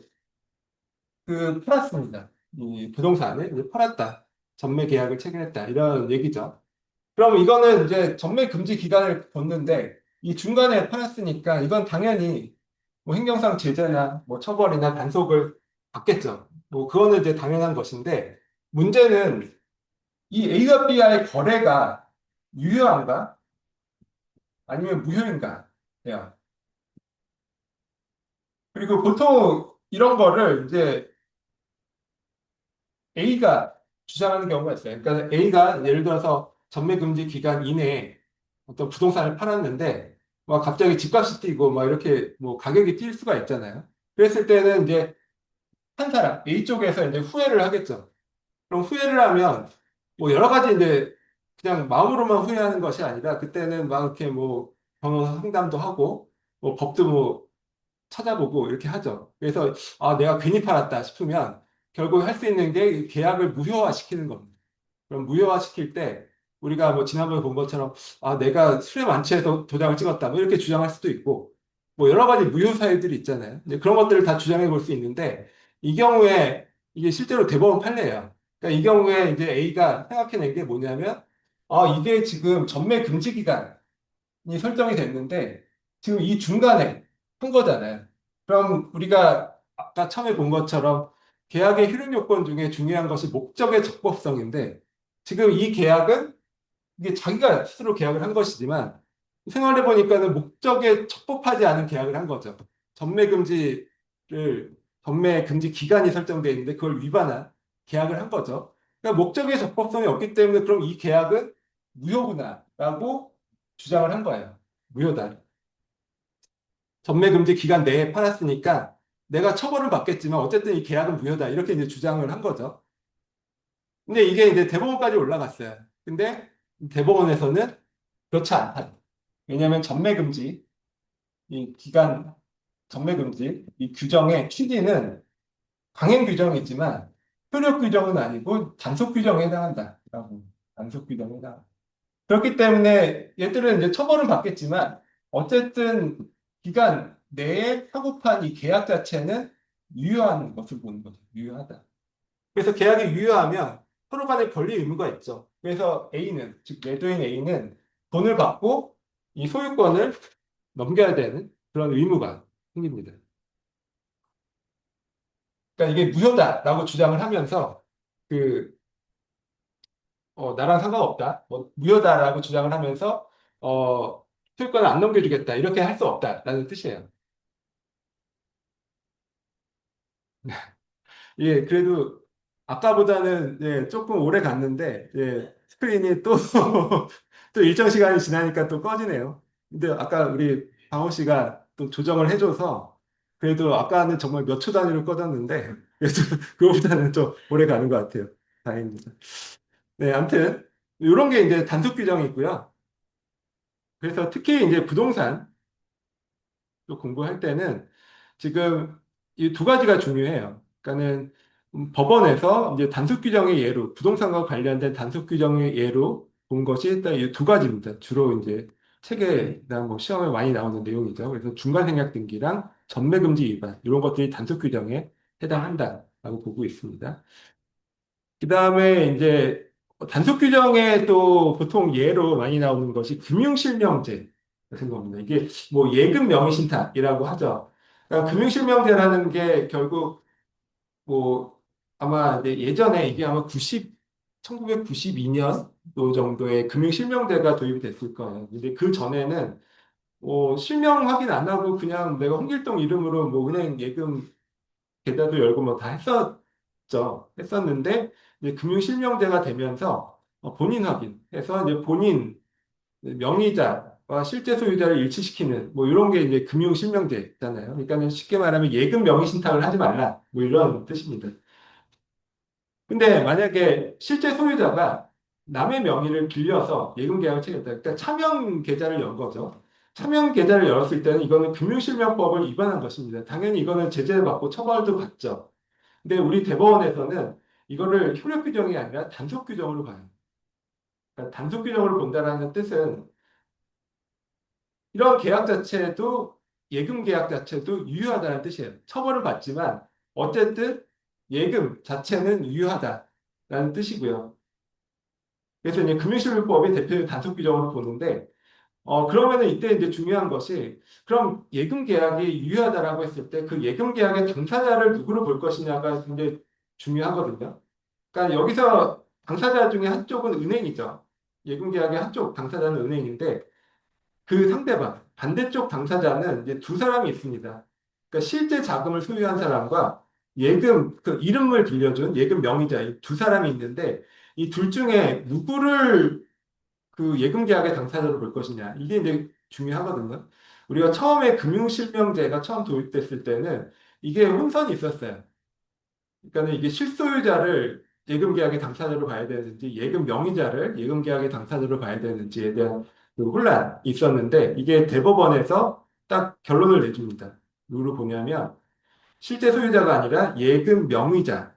팔았습니다. 이 부동산을 이제 팔았다. 전매 계약을 체결했다. 이런 얘기죠. 그럼 이거는 이제 전매 금지 기간을 뒀는데 이 중간에 팔았으니까 이건 당연히 뭐 행정상 제재나 뭐 처벌이나 단속을 받겠죠. 뭐 그거는 이제 당연한 것인데 문제는 이 A와 B와의 거래가 유효한가 아니면 무효인가 요. 그리고 보통 이런 거를 이제 A가 주장하는 경우가 있어요. 그러니까 A가 예를 들어서 전매 금지 기간 이내에 어떤 부동산을 팔았는데 막 갑자기 집값이 뛰고 막 이렇게 뭐 가격이 뛸 수가 있잖아요. 그랬을 때는 이제 한 사람 A 쪽에서 이제 후회를 하겠죠. 그럼 후회를 하면 뭐 여러 가지 이제 그냥 마음으로만 후회하는 것이 아니라 그때는 막 이렇게 뭐 변호사 상담도 하고 뭐 법도 뭐 찾아보고 이렇게 하죠. 그래서 아 내가 괜히 팔았다 싶으면 결국 할 수 있는 게 계약을 무효화시키는 겁니다. 그럼 무효화시킬 때 우리가 뭐 지난번에 본 것처럼 아 내가 술에 만취해서 도장을 찍었다 뭐 이렇게 주장할 수도 있고 뭐 여러 가지 무효 사유들이 있잖아요. 이제 그런 것들을 다 주장해 볼 수 있는데 이 경우에 이게 실제로 대법원 판례예요. 그러니까 이 경우에 이제 A가 생각해낸 게 뭐냐면 아 이게 지금 전매 금지 기간이 설정이 됐는데 지금 이 중간에 한 거잖아요. 그럼 우리가 아까 처음에 본 것처럼 계약의 효력 요건 중에 중요한 것이 목적의 적법성인데 지금 이 계약은 이게 자기가 스스로 계약을 한 것이지만 생활해 보니까는 목적에 적법하지 않은 계약을 한 거죠. 전매 금지를 전매 금지 기간이 설정되어 있는데 그걸 위반한 계약을 한 거죠. 그러니까 목적의 적법성이 없기 때문에 그럼 이 계약은 무효구나라고 주장을 한 거예요. 무효다. 전매 금지 기간 내에 팔았으니까 내가 처벌은 받겠지만 어쨌든 이 계약은 무효다. 이렇게 이제 주장을 한 거죠. 근데 이게 이제 대법원까지 올라갔어요. 근데 대법원에서는 그렇지 않다. 왜냐하면 전매금지, 이 기간 전매금지, 이 규정의 취지는 강행 규정이지만 효력 규정은 아니고 단속 규정에 해당한다라고. 단속 규정에 해당. 그렇기 때문에 얘들은 이제 처벌은 받겠지만 어쨌든 기간 내에 사고판 이 계약 자체는 유효한 것을 보는 거죠. 유효하다. 그래서 계약이 유효하면 서로 간에 권리 의무가 있죠. 그래서 A는, 즉 매도인 A는 돈을 받고 이 소유권을 넘겨야 되는 그런 의무가 생깁니다. 그러니까 이게 무효다라고 주장을 하면서 그 나랑 상관없다, 뭐 무효다라고 주장을 하면서 소유권을 안 넘겨주겠다 이렇게 할 수 없다라는 뜻이에요. 예, 그래도 아까보다는 예, 조금 오래 갔는데 예, 스크린이 또, 또 일정 시간이 지나니까 또 꺼지네요. 근데 아까 우리 방호 씨가 또 조정을 해줘서 그래도 아까는 정말 몇 초 단위로 꺼졌는데 그래도 그거보다는 좀 오래 가는 것 같아요. 다행입니다. 네, 아무튼 이런 게 이제 단속 규정이 있고요. 그래서 특히 이제 부동산 또 공부할 때는 지금 이 두 가지가 중요해요. 그러니까는 법원에서 이제 단속 규정의 예로 부동산과 관련된 단속 규정의 예로 본 것이 일단 이 두 가지입니다. 주로 이제 책에나 뭐 시험에 많이 나오는 내용이죠. 그래서 중간생략 등기랑 전매금지 위반 이런 것들이 단속 규정에 해당한다라고 보고 있습니다. 그 다음에 이제 단속 규정에 또 보통 예로 많이 나오는 것이 금융실명제 같은 겁니다. 이게 뭐 예금 명의신탁이라고 하죠. 그러니까 금융실명제라는 게 결국 뭐 아마 이제 예전에 이게 아마 1992년도 정도에 금융실명제가 도입이 됐을 거예요. 근데 그 전에는 뭐 실명 확인 안 하고 그냥 내가 홍길동 이름으로 뭐 은행 예금 계좌도 열고 뭐 다 했었죠. 했었는데 이제 금융실명제가 되면서 본인 확인해서 이제 본인 명의자와 실제 소유자를 일치시키는 뭐 이런 게 이제 금융실명제잖아요. 그러니까 쉽게 말하면 예금 명의신탁을 하지 말라 뭐 이런 뜻입니다. 근데 만약에 실제 소유자가 남의 명의를 빌려서 예금 계약을 체결했다. 그러니까 차명 계좌를 연 거죠. 차명 계좌를 열었을 때는 이거는 금융실명법을 위반한 것입니다. 당연히 이거는 제재를 받고 처벌도 받죠. 근데 우리 대법원에서는 이거를 효력 규정이 아니라 단속 규정으로 봐요. 그러니까 단속 규정으로 본다라는 뜻은 이런 계약 자체도 예금 계약 자체도 유효하다는 뜻이에요. 처벌을 받지만 어쨌든 예금 자체는 유효하다라는 뜻이고요. 그래서 이제 금융실명법의 대표 단속 규정으로 보는데 그러면은 이때 이제 중요한 것이 그럼 예금 계약이 유효하다라고 했을 때 그 예금 계약의 당사자를 누구로 볼 것이냐가 굉장히 중요하거든요. 그러니까 여기서 당사자 중에 한쪽은 은행이죠. 예금 계약의 한쪽 당사자는 은행인데 그 상대방, 반대쪽 당사자는 이제 두 사람이 있습니다. 그러니까 실제 자금을 소유한 사람과 예금, 그 이름을 빌려준 예금 명의자, 이 두 사람이 있는데 이 둘 중에 누구를 그 예금 계약의 당사자로 볼 것이냐. 이게 이제 중요하거든요. 우리가 처음에 금융실명제가 처음 도입됐을 때는 이게 혼선이 있었어요. 그러니까 이게 실소유자를 예금 계약의 당사자로 봐야 되는지, 예금 명의자를 예금 계약의 당사자로 봐야 되는지에 대한 그 혼란이 있었는데, 이게 대법원에서 딱 결론을 내줍니다. 누구로 보냐면, 실제 소유자가 아니라 예금 명의자,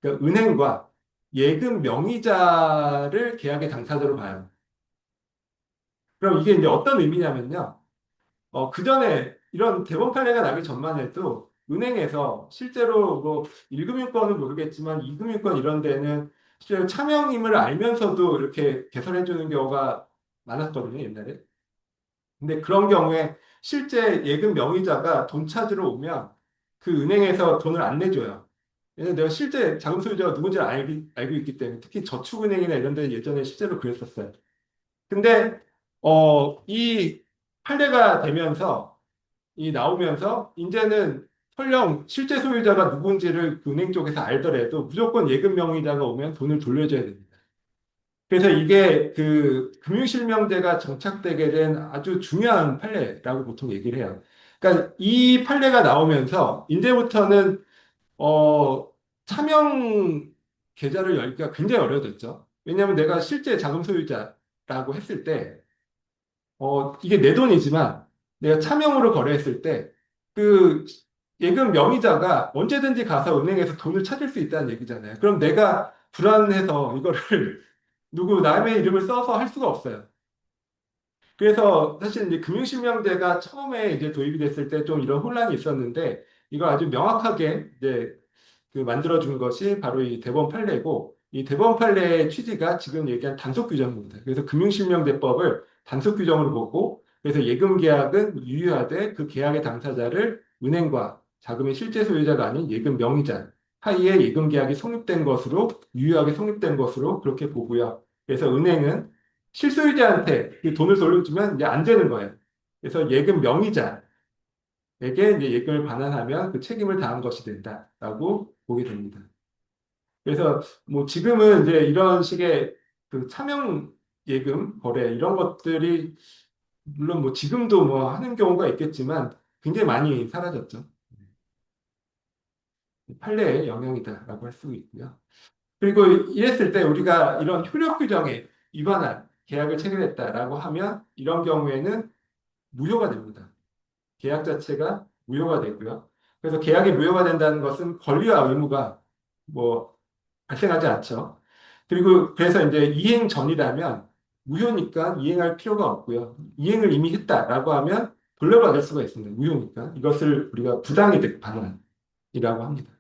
그러니까 은행과 예금 명의자를 계약의 당사자로 봐요. 그럼 이게 이제 어떤 의미냐면요. 그 전에 이런 대법 판례가 나기 전만 해도 은행에서 실제로 뭐 1금융권은 모르겠지만 2금융권 이런 데는 실제로 차명임을 알면서도 이렇게 개설해 주는 경우가 많았거든요, 옛날에. 근데 그런 경우에 실제 예금 명의자가 돈 찾으러 오면 그 은행에서 돈을 안 내줘요. 왜냐면 내가 실제 자금 소유자가 누군지 알고 있기 때문에 특히 저축은행이나 이런 데 예전에 실제로 그랬었어요. 근데 이 판례가 되면서 이 나오면서 이제는 설령 실제 소유자가 누군지를 그 은행 쪽에서 알더라도 무조건 예금 명의자가 오면 돈을 돌려줘야 됩니다. 그래서 이게 그 금융실명제가 정착되게 된 아주 중요한 판례라고 보통 얘기를 해요. 그러니까 이 판례가 나오면서 이제부터는 차명 계좌를 열기가 굉장히 어려워졌죠. 왜냐하면 내가 실제 자금 소유자라고 했을 때 이게 내 돈이지만 내가 차명으로 거래했을 때 그 예금 명의자가 언제든지 가서 은행에서 돈을 찾을 수 있다는 얘기잖아요. 그럼 내가 불안해서 이거를 누구 남의 이름을 써서 할 수가 없어요. 그래서 사실 이제 금융실명제가 처음에 이제 도입이 됐을 때 좀 이런 혼란이 있었는데 이걸 아주 명확하게 이제 그 만들어준 것이 바로 이 대법원 판례고 이 대법원 판례의 취지가 지금 얘기한 단속 규정입니다. 그래서 금융실명제법을 단속 규정으로 보고 그래서 예금 계약은 유효하되 그 계약의 당사자를 은행과 자금의 실제 소유자가 아닌 예금 명의자 하에 예금 계약이 성립된 것으로 유효하게 성립된 것으로 그렇게 보고요. 그래서 은행은 실소유자한테 그 돈을 돌려주면 이제 안 되는 거예요. 그래서 예금 명의자에게 이제 예금을 반환하면 그 책임을 다한 것이 된다라고 보게 됩니다. 그래서 뭐 지금은 이제 이런 식의 그 차명 예금 거래 이런 것들이 물론 뭐 지금도 뭐 하는 경우가 있겠지만 굉장히 많이 사라졌죠. 판례의 영향이다라고 할 수 있고요. 그리고 이랬을 때 우리가 이런 효력 규정에 위반한 계약을 체결했다라고 하면 이런 경우에는 무효가 됩니다. 계약 자체가 무효가 되고요. 그래서 계약이 무효가 된다는 것은 권리와 의무가 뭐 발생하지 않죠. 그리고 그래서 이제 이행 전이라면 무효니까 이행할 필요가 없고요. 이행을 이미 했다라고 하면 돌려받을 수가 있습니다. 무효니까. 이것을 우리가 부당이득 반환이라고 합니다.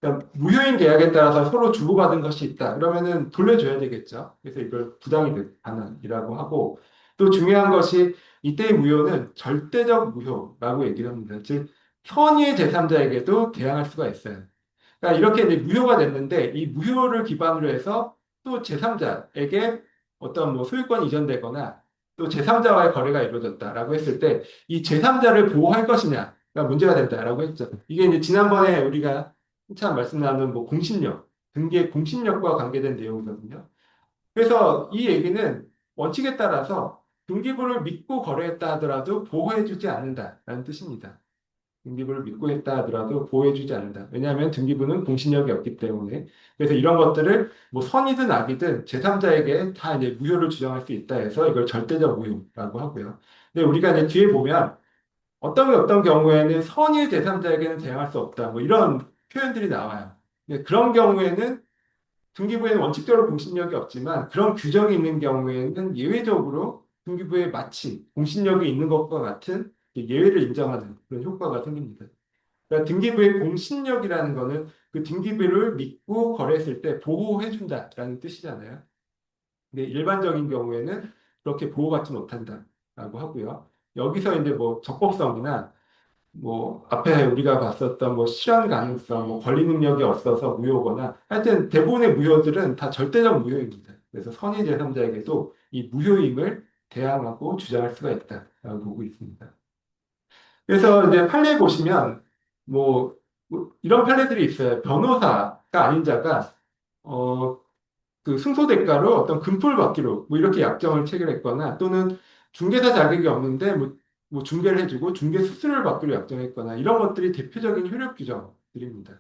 그러니까 무효인 계약에 따라서 서로 주고받은 것이 있다. 그러면은 돌려줘야 되겠죠. 그래서 이걸 부당이득 반환이라고 하고 또 중요한 것이 이때의 무효는 절대적 무효라고 얘기를 합니다. 즉 현위의 제3자에게도 대항할 수가 있어요. 그러니까 이렇게 이제 무효가 됐는데 이 무효를 기반으로 해서 또 제3자에게 어떤 뭐 소유권이 이전되거나 또 제3자와의 거래가 이루어졌다라고 했을 때 이 제3자를 보호할 것이냐가 문제가 된다라고 했죠. 이게 이제 지난번에 우리가 한참 말씀 나눈 뭐 공신력, 등기의 공신력과 관계된 내용이거든요. 그래서 이 얘기는 원칙에 따라서 등기부를 믿고 거래했다 하더라도 보호해주지 않는다라는 뜻입니다. 등기부를 믿고 했다 하더라도 보호해주지 않는다. 왜냐하면 등기부는 공신력이 없기 때문에. 그래서 이런 것들을 뭐 선이든 악이든 제3자에게 다 이제 무효를 주장할 수 있다 해서 이걸 절대적 무효라고 하고요. 근데 우리가 이제 뒤에 보면 어떤 경우에는 선의 제3자에게는 대항할 수 없다. 뭐 이런 표현들이 나와요. 근데 그런 경우에는 등기부에는 원칙적으로 공신력이 없지만 그런 규정이 있는 경우에는 예외적으로 등기부에 마치 공신력이 있는 것과 같은 예외를 인정하는 그런 효과가 생깁니다. 그러니까 등기부의 공신력이라는 거는 그 등기부를 믿고 거래했을 때 보호해준다라는 뜻이잖아요. 근데 일반적인 경우에는 그렇게 보호받지 못한다라고 하고요. 여기서 이제 뭐 적법성이나 뭐 앞에 우리가 봤었던 뭐 실현 가능성, 뭐 권리 능력이 없어서 무효거나 하여튼 대부분의 무효들은 다 절대적 무효입니다. 그래서 선의 제3자에게도 이 무효임을 대항하고 주장할 수가 있다라고 보고 있습니다. 그래서 이제 판례 보시면 뭐, 뭐 이런 판례들이 있어요. 변호사가 아닌 자가 어, 그 승소 대가로 어떤 금품을 받기로 뭐 이렇게 약정을 체결했거나 또는 중개사 자격이 없는데 뭐 중개를 해주고 중개 수수료를 받기로 약정했거나 이런 것들이 대표적인 효력 규정들입니다.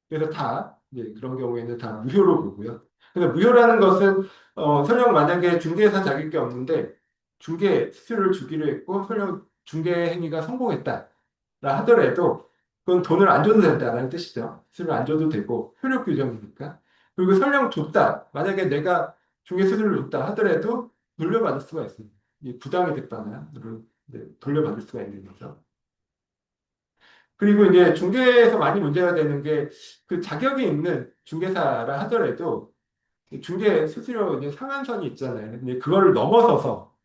그래서 다 이제 그런 경우에는 다 무효로 보고요. 근데 무효라는 것은 설령 만약에 중개사 자격이 없는데 중개 수수료를 주기로 했고 설령 중개 행위가 성공했다. 라 하더라도 그건 돈을 안 줘도 된다는 뜻이죠. 수수료를 안 줘도 되고 효력 규정이니까. 그리고 설령 줬다. 만약에 내가 중개 수수료를 줬다 하더라도 돌려받을 수가 있습니다. 이 부당이 됐다면 돌려받을 수가 있는 거죠. 그리고 이제 중개에서 많이 문제가 되는 게 그 자격이 있는 중개사라 하더라도 중개 수수료 이제 상한선이 있잖아요. 근데 그거를 넘어서서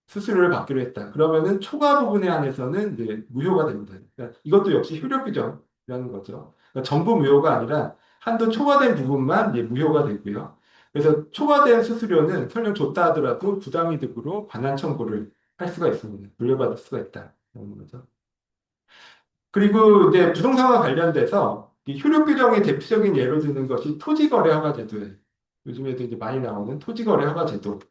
수수료를 받기로 했다. 그러면은 초과 부분에 한해서는 이제 무효가 됩니다. 그러니까 이것도 역시 효력 규정이라는 거죠. 그러니까 전부 무효가 아니라 한도 초과된 부분만 이제 무효가 되고요. 그래서 초과된 수수료는 설령 줬다 하더라도 부당이득으로 반환 청구를 할 수가 있습니다. 물려받을 수가 있다. 라는 거죠. 그리고 이제 부동산과 관련돼서 이 효력 규정의 대표적인 예로 드는 것이 토지거래 허가 제도예요. 요즘에도 이제 많이 나오는 토지거래 허가 제도가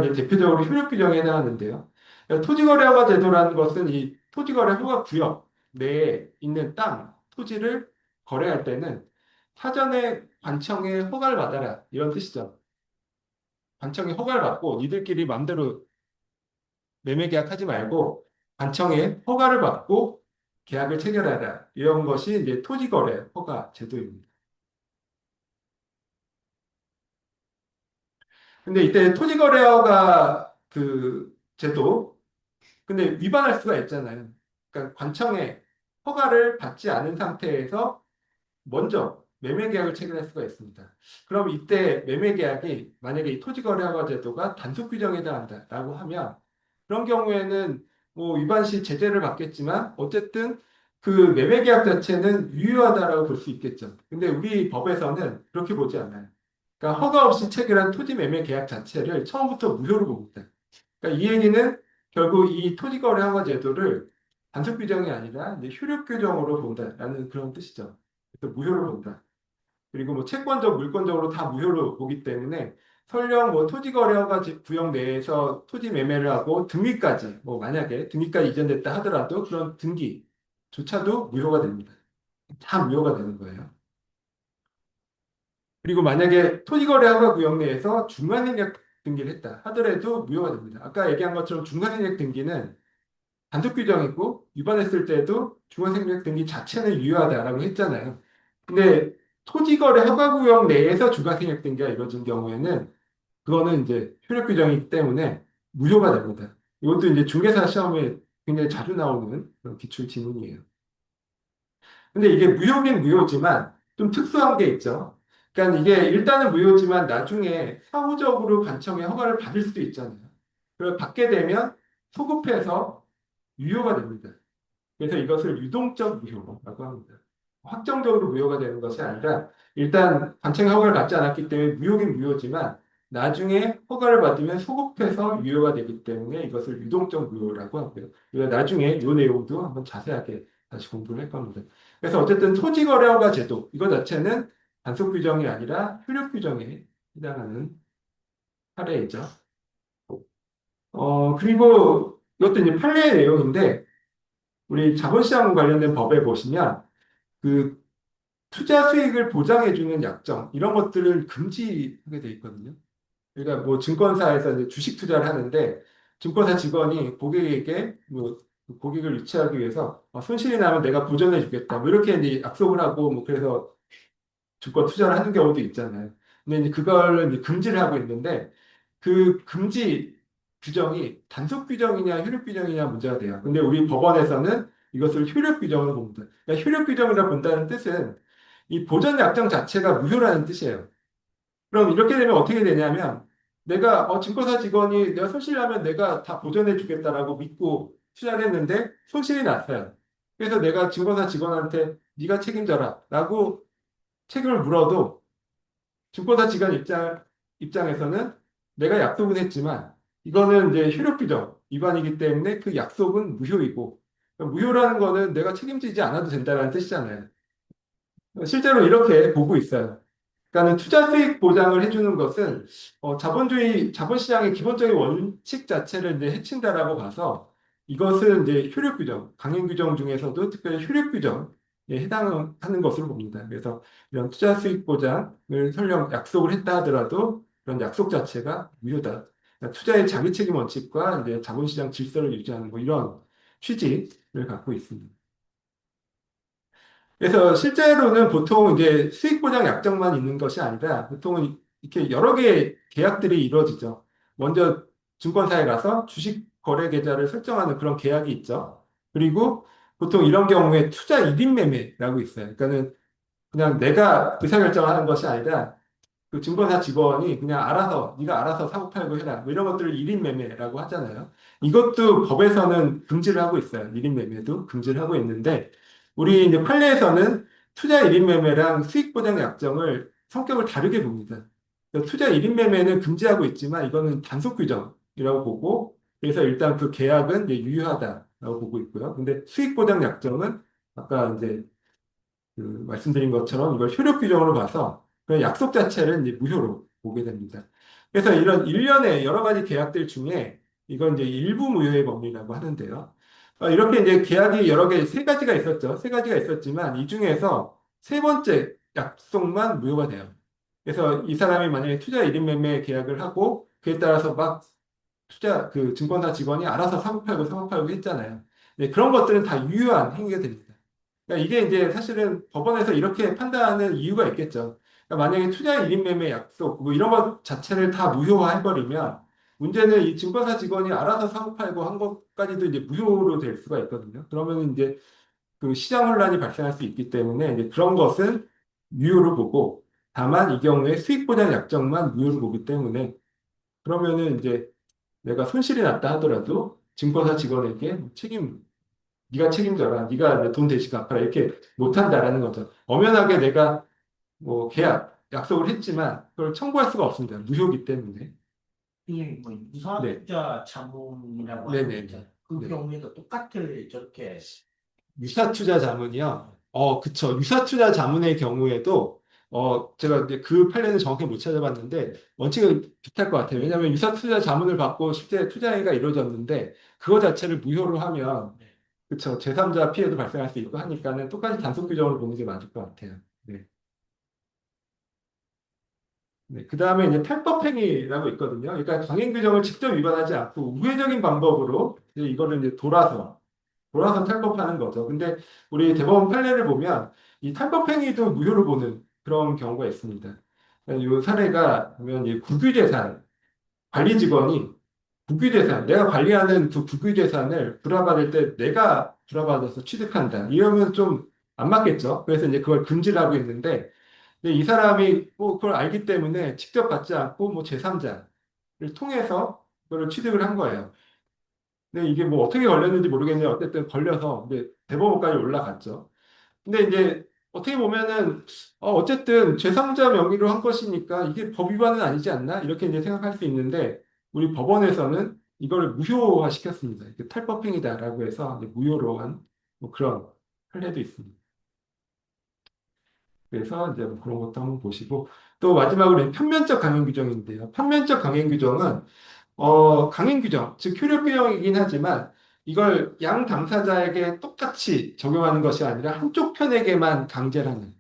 이제 대표적으로 효력 규정에 해당하는데요. 그러니까 토지거래 허가 제도라는 것은 이 토지거래 허가 구역 내에 있는 땅, 토지를 거래할 때는 사전에 관청에 허가를 받아라 이런 뜻이죠. 관청에 허가를 받고 니들끼리 마음대로 매매 계약하지 말고 관청에 허가를 받고 계약을 체결하라. 이런 것이 이제 토지거래 허가 제도입니다. 근데 이때 토지거래 허가 그 제도, 근데 위반할 수가 있잖아요. 그러니까 관청에 허가를 받지 않은 상태에서 먼저 매매 계약을 체결할 수가 있습니다. 그럼 이때 매매 계약이 만약에 이 토지거래허가 제도가 단속 규정에 해당한다라고 하면 그런 경우에는 뭐 위반 시 제재를 받겠지만 어쨌든 그 매매 계약 자체는 유효하다라고 볼 수 있겠죠. 근데 우리 법에서는 그렇게 보지 않아요. 그러니까 허가 없이 체결한 토지 매매 계약 자체를 처음부터 무효로 봅니다. 그러니까 이 얘기는 결국 이 토지거래허가 제도를 단속 규정이 아니라 이제 효력 규정으로 본다라는 그런 뜻이죠. 그래서 무효로 본다. 그리고 뭐 채권적, 물권적으로 다 무효로 보기 때문에 설령 뭐 토지거래허가 구역 내에서 토지 매매를 하고 등기까지 뭐 만약에 등기까지 이전됐다 하더라도 그런 등기조차도 무효가 됩니다. 다 무효가 되는 거예요. 그리고 만약에 토지거래허가 구역 내에서 중간생략 등기를 했다 하더라도 무효가 됩니다. 아까 얘기한 것처럼 중간생략 등기는 단속 규정이고 위반했을 때도 중간생략 등기 자체는 유효하다라고 했잖아요. 근데 토지거래 허가구역 내에서 중간생략 등기가 이루어진 경우에는 그거는 이제 효력 규정이기 때문에 무효가 됩니다. 이것도 이제 중개사 시험에 굉장히 자주 나오는 그런 기출 지문이에요. 근데 이게 무효긴 무효지만 좀 특수한 게 있죠. 그러니까 이게 일단은 무효지만 나중에 사후적으로 관청의 허가를 받을 수도 있잖아요. 그걸 받게 되면 소급해서 유효가 됩니다. 그래서 이것을 유동적 무효라고 합니다. 확정적으로 무효가 되는 것이 아니라 일단 관청의 허가를 받지 않았기 때문에 무효긴 무효지만 나중에 허가를 받으면 소급해서 유효가 되기 때문에 이것을 유동적 무효라고 하고요. 우리가 나중에 이 내용도 한번 자세하게 다시 공부를 할 겁니다. 그래서 어쨌든 토지거래허가 제도 이거 자체는 단속 규정이 아니라 효력 규정에 해당하는 사례이죠. 그리고 이것도 이제 판례의 내용인데 우리 자본시장 관련된 법에 보시면 그 투자 수익을 보장해주는 약정 이런 것들을 금지하게 돼 있거든요. 그러니까 뭐 증권사에서 이제 주식 투자를 하는데 증권사 직원이 고객에게 뭐 고객을 유치하기 위해서 손실이 나면 내가 보전해 주겠다. 뭐 이렇게 이제 약속을 하고 뭐 그래서 주권 투자를 하는 경우도 있잖아요. 근데 이제 그걸 이제 금지를 하고 있는데 그 금지 규정이 단속 규정이냐 효력 규정이냐 문제가 돼요. 근데 우리 법원에서는 이것을 효력 규정으로 봅니다. 그러니까 효력 규정이라 본다는 뜻은 이 보전 약정 자체가 무효라는 뜻이에요. 그럼 이렇게 되면 어떻게 되냐면 내가 증권사 직원이 내가 손실 나면 내가 다 보전해 주겠다라고 믿고 투자를 했는데 손실이 났어요. 그래서 내가 증권사 직원한테 네가 책임져라라고 책임을 물어도 증권사 직원 입장에서는 내가 약속은 했지만 이거는 이제 효력 규정 위반이기 때문에 그 약속은 무효이고 무효라는 거는 내가 책임지지 않아도 된다는 뜻이잖아요. 실제로 이렇게 보고 있어요. 그러니까 투자 수익 보장을 해주는 것은 자본시장의 기본적인 원칙 자체를 이제 해친다라고 봐서 이것은 이제 효력 규정, 강행 규정 중에서도 특별히 효력 규정에 해당하는 것으로 봅니다. 그래서 이런 투자 수익 보장을 설령 약속을 했다 하더라도 그런 약속 자체가 무효다. 그러니까 투자의 자기 책임 원칙과 이제 자본시장 질서를 유지하는 뭐 이런 취지를 갖고 있습니다. 그래서 실제로는 보통 이제 수익 보장 약정만 있는 것이 아니라 보통은 이렇게 여러 개의 계약들이 이루어지죠. 먼저 증권사에 가서 주식 거래 계좌를 설정하는 그런 계약이 있죠. 그리고 보통 이런 경우에 투자 1인 매매라고 있어요. 그러니까는 그냥 내가 의사결정을 하는 것이 아니라 그 증권사 직원이 그냥 알아서 네가 알아서 사고 팔고 해라 뭐 이런 것들을 1인 매매라고 하잖아요. 이것도 법에서는 금지를 하고 있어요. 1인 매매도 금지를 하고 있는데 우리 이제 판례에서는 투자 1인 매매랑 수익 보장 약정을 성격을 다르게 봅니다. 그래서 투자 1인 매매는 금지하고 있지만 이거는 단속 규정이라고 보고 그래서 일단 그 계약은 이제 유효하다라고 보고 있고요. 근데 수익 보장 약정은 아까 이제 그 말씀드린 것처럼 이걸 효력 규정으로 봐서 그 약속 자체를 이제 무효로 보게 됩니다. 그래서 이런 일련의 여러 가지 계약들 중에 이건 이제 일부 무효의 법리라고 하는데요. 이렇게 이제 계약이 여러 개, 세 가지가 있었죠. 세 가지가 있었지만 이 중에서 세 번째 약속만 무효가 돼요. 그래서 이 사람이 만약에 투자 1인 매매 계약을 하고 그에 따라서 막 그 증권사 직원이 알아서 사고 팔고 했잖아요. 네, 그런 것들은 다 유효한 행위가 됩니다. 그러니까 이게 이제 사실은 법원에서 이렇게 판단하는 이유가 있겠죠. 그러니까 만약에 투자 1인 매매 약속 뭐 이런 것 자체를 다 무효화해버리면 문제는 이 증권사 직원이 알아서 사고 팔고 한 것까지도 이제 무효로 될 수가 있거든요. 그러면 이제 그 시장 혼란이 발생할 수 있기 때문에 이제 그런 것은 유효로 보고 다만 이 경우에 수익 보장 약정만 무효로 보기 때문에 그러면은 이제 내가 손실이 났다 하더라도 증권사 직원에게 네가 책임져라. 네가 내 돈 대신 갚아라. 이렇게 못한다라는 거죠. 엄연하게 내가 뭐 계약, 약속을 했지만 그걸 청구할 수가 없습니다. 무효기 때문에. 이게 뭐 네. 유사투자 자문이라고 하는 거 네네. 있잖아요. 그 네. 경우에도 똑같을 저렇게 유사투자 자문이요. 그쵸. 유사투자 자문의 경우에도, 제가 이제 그 판례는 정확히 못 찾아봤는데, 원칙은 비슷할 것 같아요. 왜냐하면 유사투자 자문을 받고 실제 투자 행위가 이루어졌는데, 그거 자체를 무효로 하면, 그쵸. 제3자 피해도 발생할 수 있고 하니까는 똑같이 단속 규정을 보는 게 맞을 것 같아요. 네. 네. 그 다음에 이제 탈법행위라고 있거든요. 그러니까 강행 규정을 직접 위반하지 않고 우회적인 방법으로 이제 이거를 이제 돌아서 탈법하는 거죠. 근데 우리 대법원 판례를 보면 이 탈법행위도 무효로 보는 그런 경우가 있습니다. 이 사례가 보면 이 국유재산 관리 직원이 국유재산, 내가 관리하는 그 국유재산을 불화받을 때 내가 불화받아서 취득한다. 이러면 좀 안 맞겠죠. 그래서 이제 그걸 금지를 하고 있는데, 근데 이 사람이 뭐 그걸 알기 때문에 직접 받지 않고 뭐 제3자를 통해서 그걸 취득을 한 거예요. 근데 이게 뭐 어떻게 걸렸는지 모르겠는데 어쨌든 걸려서 이제 대법원까지 올라갔죠. 근데 이제 어떻게 보면은 어쨌든 제3자 명의로 한 것이니까 이게 법 위반은 아니지 않나? 이렇게 이제 생각할 수 있는데 우리 법원에서는 이걸 무효화 시켰습니다. 이게 탈법행위다라고 해서 이제 무효로 한 뭐 그런 판례도 있습니다. 그래서 이제 뭐 그런 것도 한번 보시고 또 마지막으로 편면적 강행 규정인데요. 편면적 강행 규정은 강행 규정, 즉 효력 규정이긴 하지만 이걸 양 당사자에게 똑같이 적용하는 것이 아니라 한쪽 편에게만 강제를 하는.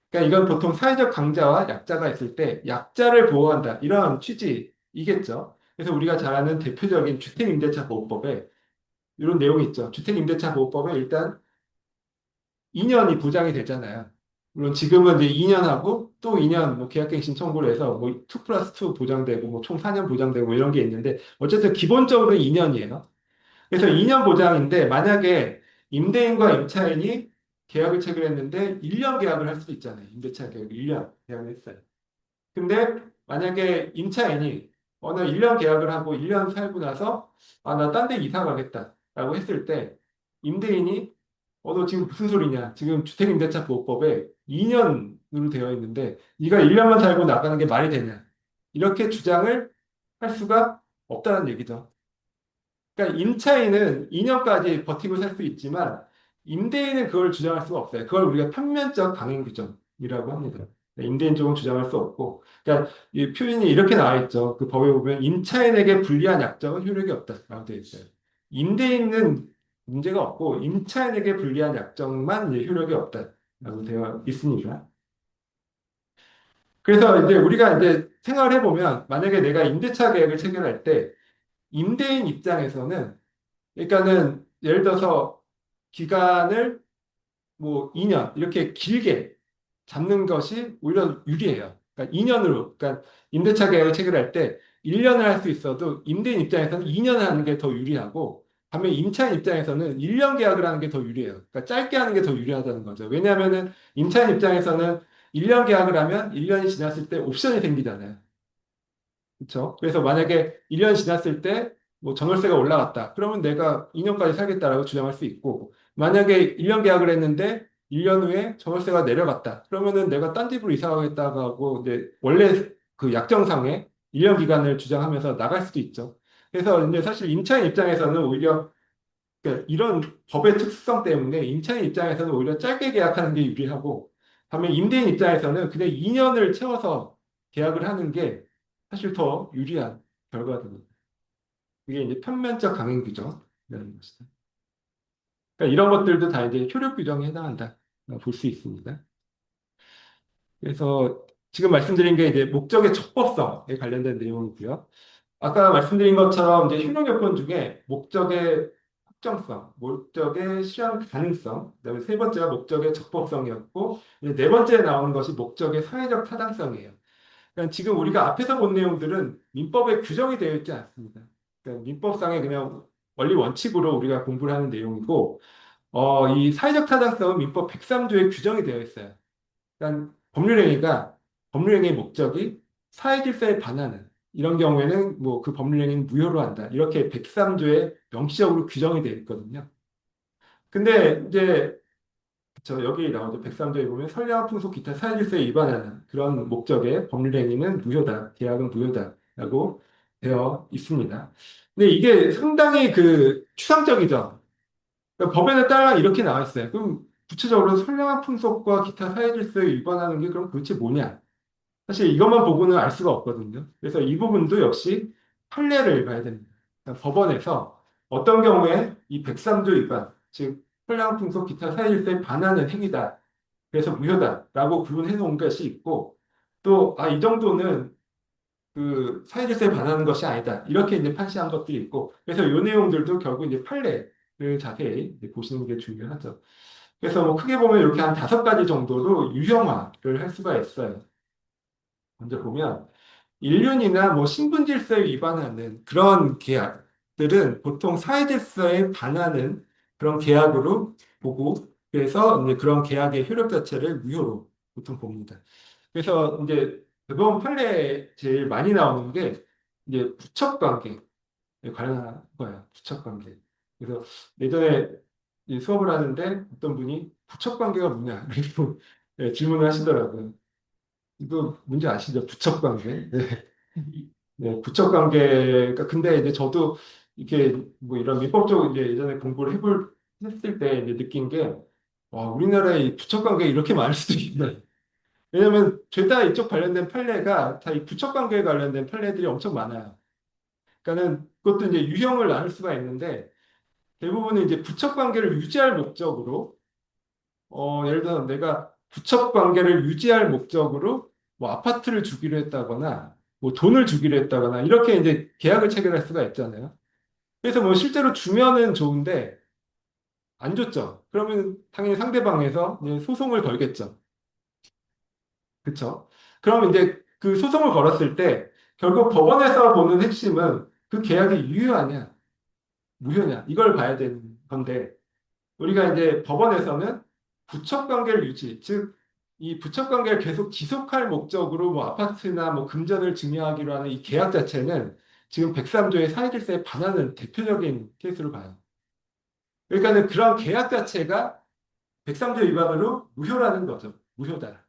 그러니까 이건 보통 사회적 강자와 약자가 있을 때 약자를 보호한다. 이런 취지이겠죠. 그래서 우리가 잘 아는 대표적인 주택임대차 보호법에 이런 내용이 있죠. 주택임대차 보호법에 일단 2년이 보장이 되잖아요. 물론 지금은 이제 2년하고 또 2년 뭐 계약갱신 청구를 해서 뭐 2 플러스 2 보장되고 뭐 총 4년 보장되고 이런 게 있는데 어쨌든 기본적으로 2년이에요. 그래서 2년 보장인데 만약에 임대인과 임차인이 계약을 체결했는데 1년 계약을 할 수도 있잖아요. 임대차 계약 1년 계약을 했어요. 근데 만약에 임차인이 어느 1년 계약을 하고 1년 살고 나서 아, 나 딴 데 이사 가겠다라고 했을 때 임대인이 너 지금 무슨 소리냐? 지금 주택임대차 보호법에 2년으로 되어 있는데 네가 1년만 살고 나가는 게 말이 되냐? 이렇게 주장을 할 수가 없다는 얘기죠. 그러니까 임차인은 2년까지 버티고 살 수 있지만 임대인은 그걸 주장할 수가 없어요. 그걸 우리가 편면적 강행 규정이라고 합니다. 네, 임대인 쪽은 주장할 수 없고, 그러니까 이 표현이 이렇게 나와 있죠. 그 법에 보면 임차인에게 불리한 약정은 효력이 없다라고 되어 있어요. 임대인은 문제가 없고 임차인에게 불리한 약정만 이제 효력이 없다라고 되어 있습니다. 그래서 이제 우리가 이제 생각을 해보면 만약에 내가 임대차 계약을 체결할 때 임대인 입장에서는 그러니까는 예를 들어서 기간을 뭐 2년 이렇게 길게 잡는 것이 오히려 유리해요. 그러니까 2년으로, 그러니까 임대차 계약을 체결할 때 1년을 할 수 있어도 임대인 입장에서는 2년을 하는 게 더 유리하고 반면 임차인 입장에서는 1년 계약을 하는 게 더 유리해요. 그러니까 짧게 하는 게 더 유리하다는 거죠. 왜냐하면은 임차인 입장에서는 1년 계약을 하면 1년이 지났을 때 옵션이 생기잖아요. 그렇죠? 그래서 만약에 1년 지났을 때 뭐 전월세가 올라갔다. 그러면 내가 2년까지 살겠다라고 주장할 수 있고 만약에 1년 계약을 했는데 1년 후에 전월세가 내려갔다. 그러면은 내가 딴 집으로 이사 가겠다고 하고 이제 원래 그 약정상에 1년 기간을 주장하면서 나갈 수도 있죠. 그래서 이제 사실 임차인 입장에서는 오히려 그러니까 이런 법의 특수성 때문에 임차인 입장에서는 오히려 짧게 계약하는 게 유리하고 반면 임대인 입장에서는 그냥 2년을 채워서 계약을 하는 게 사실 더 유리한 결과입니다. 이게 이제 편면적 강행 규정이라는 것이다. 그러니까 이런 것들도 다 이제 효력 규정에 해당한다 볼 수 있습니다. 그래서 지금 말씀드린 게 이제 목적의 적법성에 관련된 내용이고요. 아까 말씀드린 것처럼 이제 효력 요건 중에 목적의 확정성, 목적의 실현 가능성, 그다음에 세 번째가 목적의 적법성이었고 이제 네 번째에 나오는 것이 목적의 사회적 타당성이에요. 그러니까 지금 우리가 앞에서 본 내용들은 민법에 규정이 되어 있지 않습니다. 그러니까 민법상의 그냥 원리 원칙으로 우리가 공부를 하는 내용이고, 이 사회적 타당성은 민법 103조에 규정이 되어 있어요. 그러니까 법률행위의 목적이 사회 질서에 반하는 이런 경우에는 뭐 그 법률행위는 무효로 한다. 이렇게 103조에 명시적으로 규정이 되어 있거든요. 근데 이제 여기 나오죠. 103조에 보면 선량한 풍속 기타 사회 질서에 위반하는 그런 목적의 법률행위는 무효다. 계약은 무효다라고 되어 있습니다. 근데 이게 상당히 그 추상적이죠. 그러니까 법에는 따라 이렇게 나와 있어요. 그럼 구체적으로 선량한 풍속과 기타 사회 질서에 위반하는 게 그럼 도대체 뭐냐? 사실 이것만 보고는 알 수가 없거든요. 그래서 이 부분도 역시 판례를 봐야 됩니다. 그러니까 법원에서 어떤 경우에 이 103조 위반, 즉 선량한 풍속 기타 사회 질서에 반하는 행위다. 그래서 무효다라고 구분해 놓은 것이 있고 또 이 정도는 그 사회 질서에 반하는 것이 아니다. 이렇게 이제 판시한 것들이 있고 그래서 이 내용들도 결국 이제 판례를 자세히 이제 보시는 게 중요하죠. 그래서 뭐 크게 보면 이렇게 한 5가지 정도로 유형화를 할 수가 있어요. 먼저 보면 인륜이나 뭐 신분 질서에 위반하는 그런 계약들은 보통 사회 질서에 반하는 그런 계약으로 보고 그래서 이제 그런 계약의 효력 자체를 무효로 보통 봅니다. 그래서 이제 대법원 판례에 제일 많이 나오는 게 이제 부척관계에 관련한 거예요. 부척관계. 그래서 예전에 이 수업을 하는데 어떤 분이 부척관계가 뭐냐 이렇게 질문을 하시더라고요. 이거 문제 아시죠? 부척관계. 네. 네, 부척관계가 근데 이제 저도 이렇게 뭐 이런 민법적 이제 예전에 공부를 했을 때 이제 느낀 게 와, 우리나라에 이 부척관계 이렇게 많을 수도 있나. 왜냐면 죄다 이쪽 관련된 판례가 다 이 부척관계에 관련된 판례들이 엄청 많아요. 그러니까는 그것도 이제 유형을 나눌 수가 있는데 대부분은 이제 부척 관계를 유지할 목적으로, 예를 들어 내가 부척 관계를 유지할 목적으로 뭐 아파트를 주기로 했다거나, 뭐 돈을 주기로 했다거나, 이렇게 이제 계약을 체결할 수가 있잖아요. 그래서 뭐 실제로 주면은 좋은데, 안 줬죠. 그러면 당연히 상대방에서 이제 소송을 걸겠죠. 그쵸? 그럼 이제 그 소송을 걸었을 때 결국 법원에서 보는 핵심은 그 계약이 유효하냐, 무효냐, 이걸 봐야 되는 건데 우리가 이제 법원에서는 부척 관계를 유지, 즉, 이 부척 관계를 계속 지속할 목적으로 뭐 아파트나 뭐 금전을 증여하기로 하는 이 계약 자체는 지금 103조의 사회질서에 반하는 대표적인 케이스로 봐요. 그러니까는 그런 계약 자체가 103조 위반으로 무효라는 거죠. 무효다.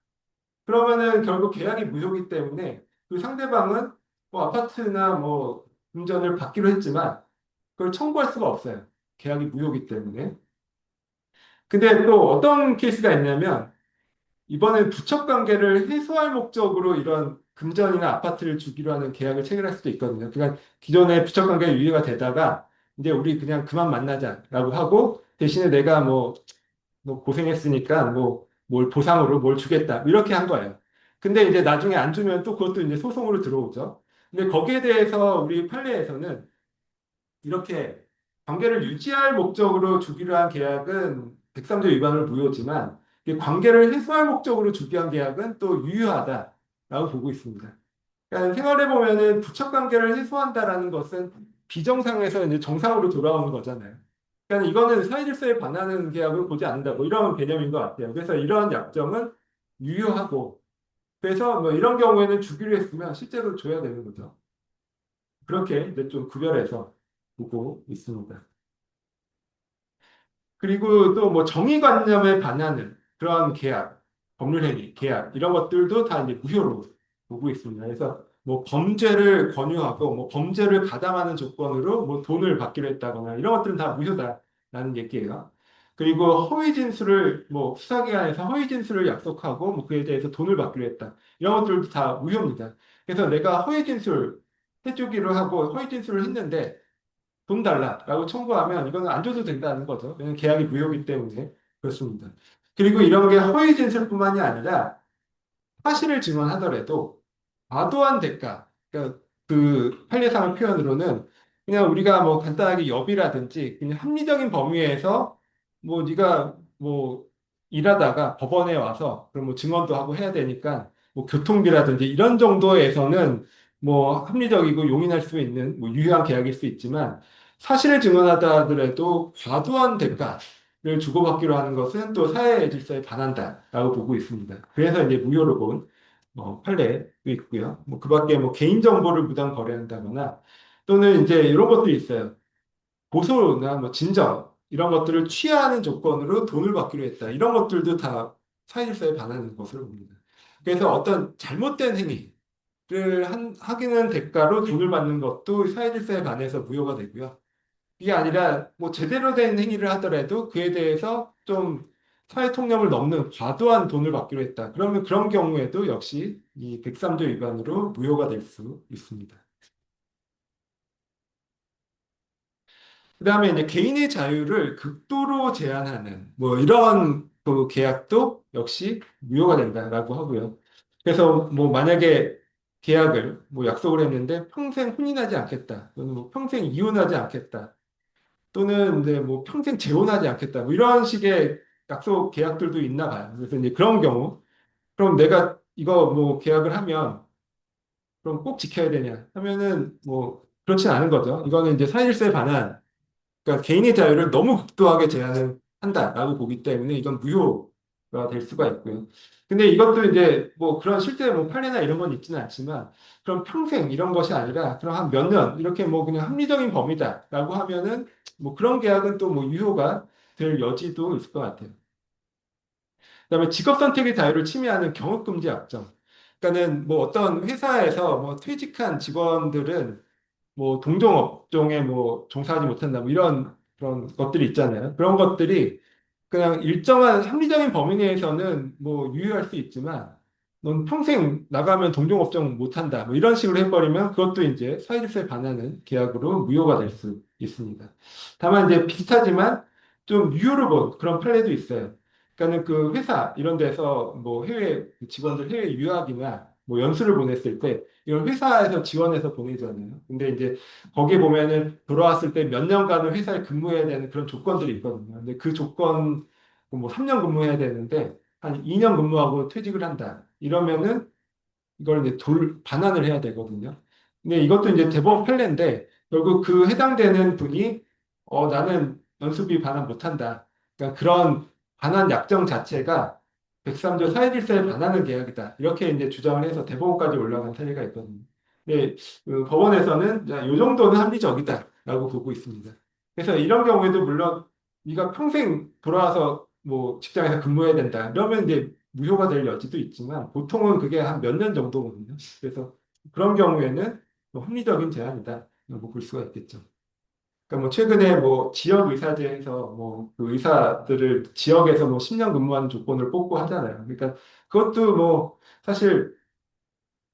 그러면은 결국 계약이 무효이기 때문에 그 상대방은 뭐 아파트나 뭐 금전을 받기로 했지만 그걸 청구할 수가 없어요. 계약이 무효이기 때문에. 근데 또 어떤 케이스가 있냐면 이번엔 부척 관계를 해소할 목적으로 이런 금전이나 아파트를 주기로 하는 계약을 체결할 수도 있거든요. 그러니까 기존의 부척 관계가 유예가 되다가 이제 우리 그냥 그만 만나자라고 하고 대신에 내가 뭐 고생했으니까 뭐 뭘 보상으로 뭘 주겠다 이렇게 한 거예요. 근데 이제 나중에 안 주면 또 그것도 이제 소송으로 들어오죠. 근데 거기에 대해서 우리 판례에서는 이렇게 관계를 유지할 목적으로 주기로 한 계약은 103조 위반으로 무효지만 이 관계를 해소할 목적으로 주기로 한 계약은 또 유효하다라고 보고 있습니다. 그러니까 생활해 보면은 부착 관계를 해소한다라는 것은 비정상에서 이제 정상으로 돌아오는 거잖아요. 그러니까 이거는 사회질서에 반하는 계약을 보지 않는다. 뭐 이런 개념인 것 같아요. 그래서 이런 약정은 유효하고 그래서 뭐 이런 경우에는 주기로 했으면 실제로 줘야 되는 거죠. 그렇게 이제 좀 구별해서 보고 있습니다. 그리고 또 뭐 정의관념에 반하는 그런 계약, 법률행위, 계약 이런 것들도 다 이제 무효로 보고 있습니다. 그래서 뭐 범죄를 권유하고 뭐 범죄를 가담하는 조건으로 뭐 돈을 받기로 했다거나 이런 것들은 다 무효다라는 얘기예요. 그리고 허위 진술을 뭐 수사기관에서 허위 진술을 약속하고 뭐 그에 대해서 돈을 받기로 했다. 이런 것들도 다 무효입니다. 그래서 내가 허위 진술 해주기로 하고 허위 진술을 했는데 돈 달라라고 청구하면 이거는 안 줘도 된다는 거죠. 왜냐하면 계약이 무효이기 때문에 그렇습니다. 그리고 이런 게 허위 진술뿐만이 아니라 사실을 증언하더라도 과도한 대가, 그러니까 그 판례상의 표현으로는 그냥 우리가 뭐 간단하게 여비라든지 그냥 합리적인 범위에서 뭐 네가 뭐 일하다가 법원에 와서 그럼 뭐 증언도 하고 해야 되니까 뭐 교통비라든지 이런 정도에서는 뭐 합리적이고 용인할 수 있는 뭐 유효한 계약일 수 있지만 사실을 증언하다 하더라도 과도한 대가를 주고받기로 하는 것은 또 사회 질서에 반한다라고 보고 있습니다. 그래서 이제 무효로 본 판례도 있고요. 뭐 그밖에 뭐 개인정보를 무단 거래한다거나 또는 이제 이런 것들이 있어요. 고소나 뭐 진정 이런 것들을 취하는 조건으로 돈을 받기로 했다. 이런 것들도 다 사회질서에 반하는 것으로 봅니다. 그래서 어떤 잘못된 행위를 하기는 대가로 돈을 받는 것도 사회질서에 반해서 무효가 되고요. 이게 아니라 뭐 제대로 된 행위를 하더라도 그에 대해서 좀 사회 통념을 넘는 과도한 돈을 받기로 했다. 그러면 그런 경우에도 역시 이 103조 위반으로 무효가 될 수 있습니다. 그다음에 이제 개인의 자유를 극도로 제한하는 뭐 이런 그 계약도 역시 무효가 된다라고 하고요. 그래서 뭐 만약에 계약을 뭐 약속을 했는데 평생 혼인하지 않겠다. 또는 뭐 평생 이혼하지 않겠다. 또는 이제 뭐 평생 재혼하지 않겠다. 뭐 이런 식의 약속 계약들도 있나 봐요. 그래서 이제 그런 경우, 그럼 내가 이거 뭐 계약을 하면 그럼 꼭 지켜야 되냐 하면은 뭐 그렇진 않은 거죠. 이거는 이제 사실서에 반한 그러니까 개인의 자유를 너무 극도하게 제한을 한다라고 보기 때문에 이건 무효가 될 수가 있고요. 근데 이것도 이제 뭐 그런 실제 뭐 판례나 이런 건 있지는 않지만 그럼 평생 이런 것이 아니라 그럼 한 몇 년 이렇게 뭐 그냥 합리적인 범위다라고 하면은 뭐 그런 계약은 또 뭐 유효가 될 여지도 있을 것 같아요. 그다음에 직업 선택의 자유를 침해하는 경업금지 약정. 그러니까는 뭐 어떤 회사에서 뭐 퇴직한 직원들은 뭐 동종 업종에 뭐 종사하지 못한다 뭐 이런 그런 것들이 있잖아요. 그런 것들이 그냥 일정한 합리적인 범위 내에서는 뭐 유효할 수 있지만 넌 평생 나가면 동종업종 못한다. 뭐 이런 식으로 해버리면 그것도 이제 사회질서에 반하는 계약으로 무효가 될 수 있습니다. 다만 이제 비슷하지만 좀 유효를 본 그런 판례도 있어요. 그러니까는 그 회사 이런 데서 뭐 해외 직원들 해외 유학이나 뭐 연수를 보냈을 때 이걸 회사에서 지원해서 보내잖아요. 근데 이제 거기 보면은 돌아왔을 때 몇 년간은 회사에 근무해야 되는 그런 조건들이 있거든요. 근데 그 조건 뭐 3년 근무해야 되는데 한 2년 근무하고 퇴직을 한다. 이러면은 이걸 이제 반환을 해야 되거든요. 근데 이것도 이제 대법원 판례인데 결국 그 해당되는 분이 나는 연수비 반환 못한다. 그러니까 그런 반환 약정 자체가 103조 사회질서에 반하는 계약이다. 이렇게 이제 주장을 해서 대법원까지 올라간 사례가 있거든요. 근데 그 법원에서는 이 정도는 합리적이다라고 보고 있습니다. 그래서 이런 경우에도 물론 네가 평생 돌아와서 뭐 직장에서 근무해야 된다. 이러면 이제 무효가 될 여지도 있지만 보통은 그게 한 몇 년 정도거든요. 그래서 그런 경우에는 뭐 합리적인 제한이다. 뭐 볼 수가 있겠죠. 그러니까 뭐 최근에 뭐 지역 의사제에서 뭐 그 의사들을 지역에서 뭐 10년 근무하는 조건을 뽑고 하잖아요. 그러니까 그것도 뭐 사실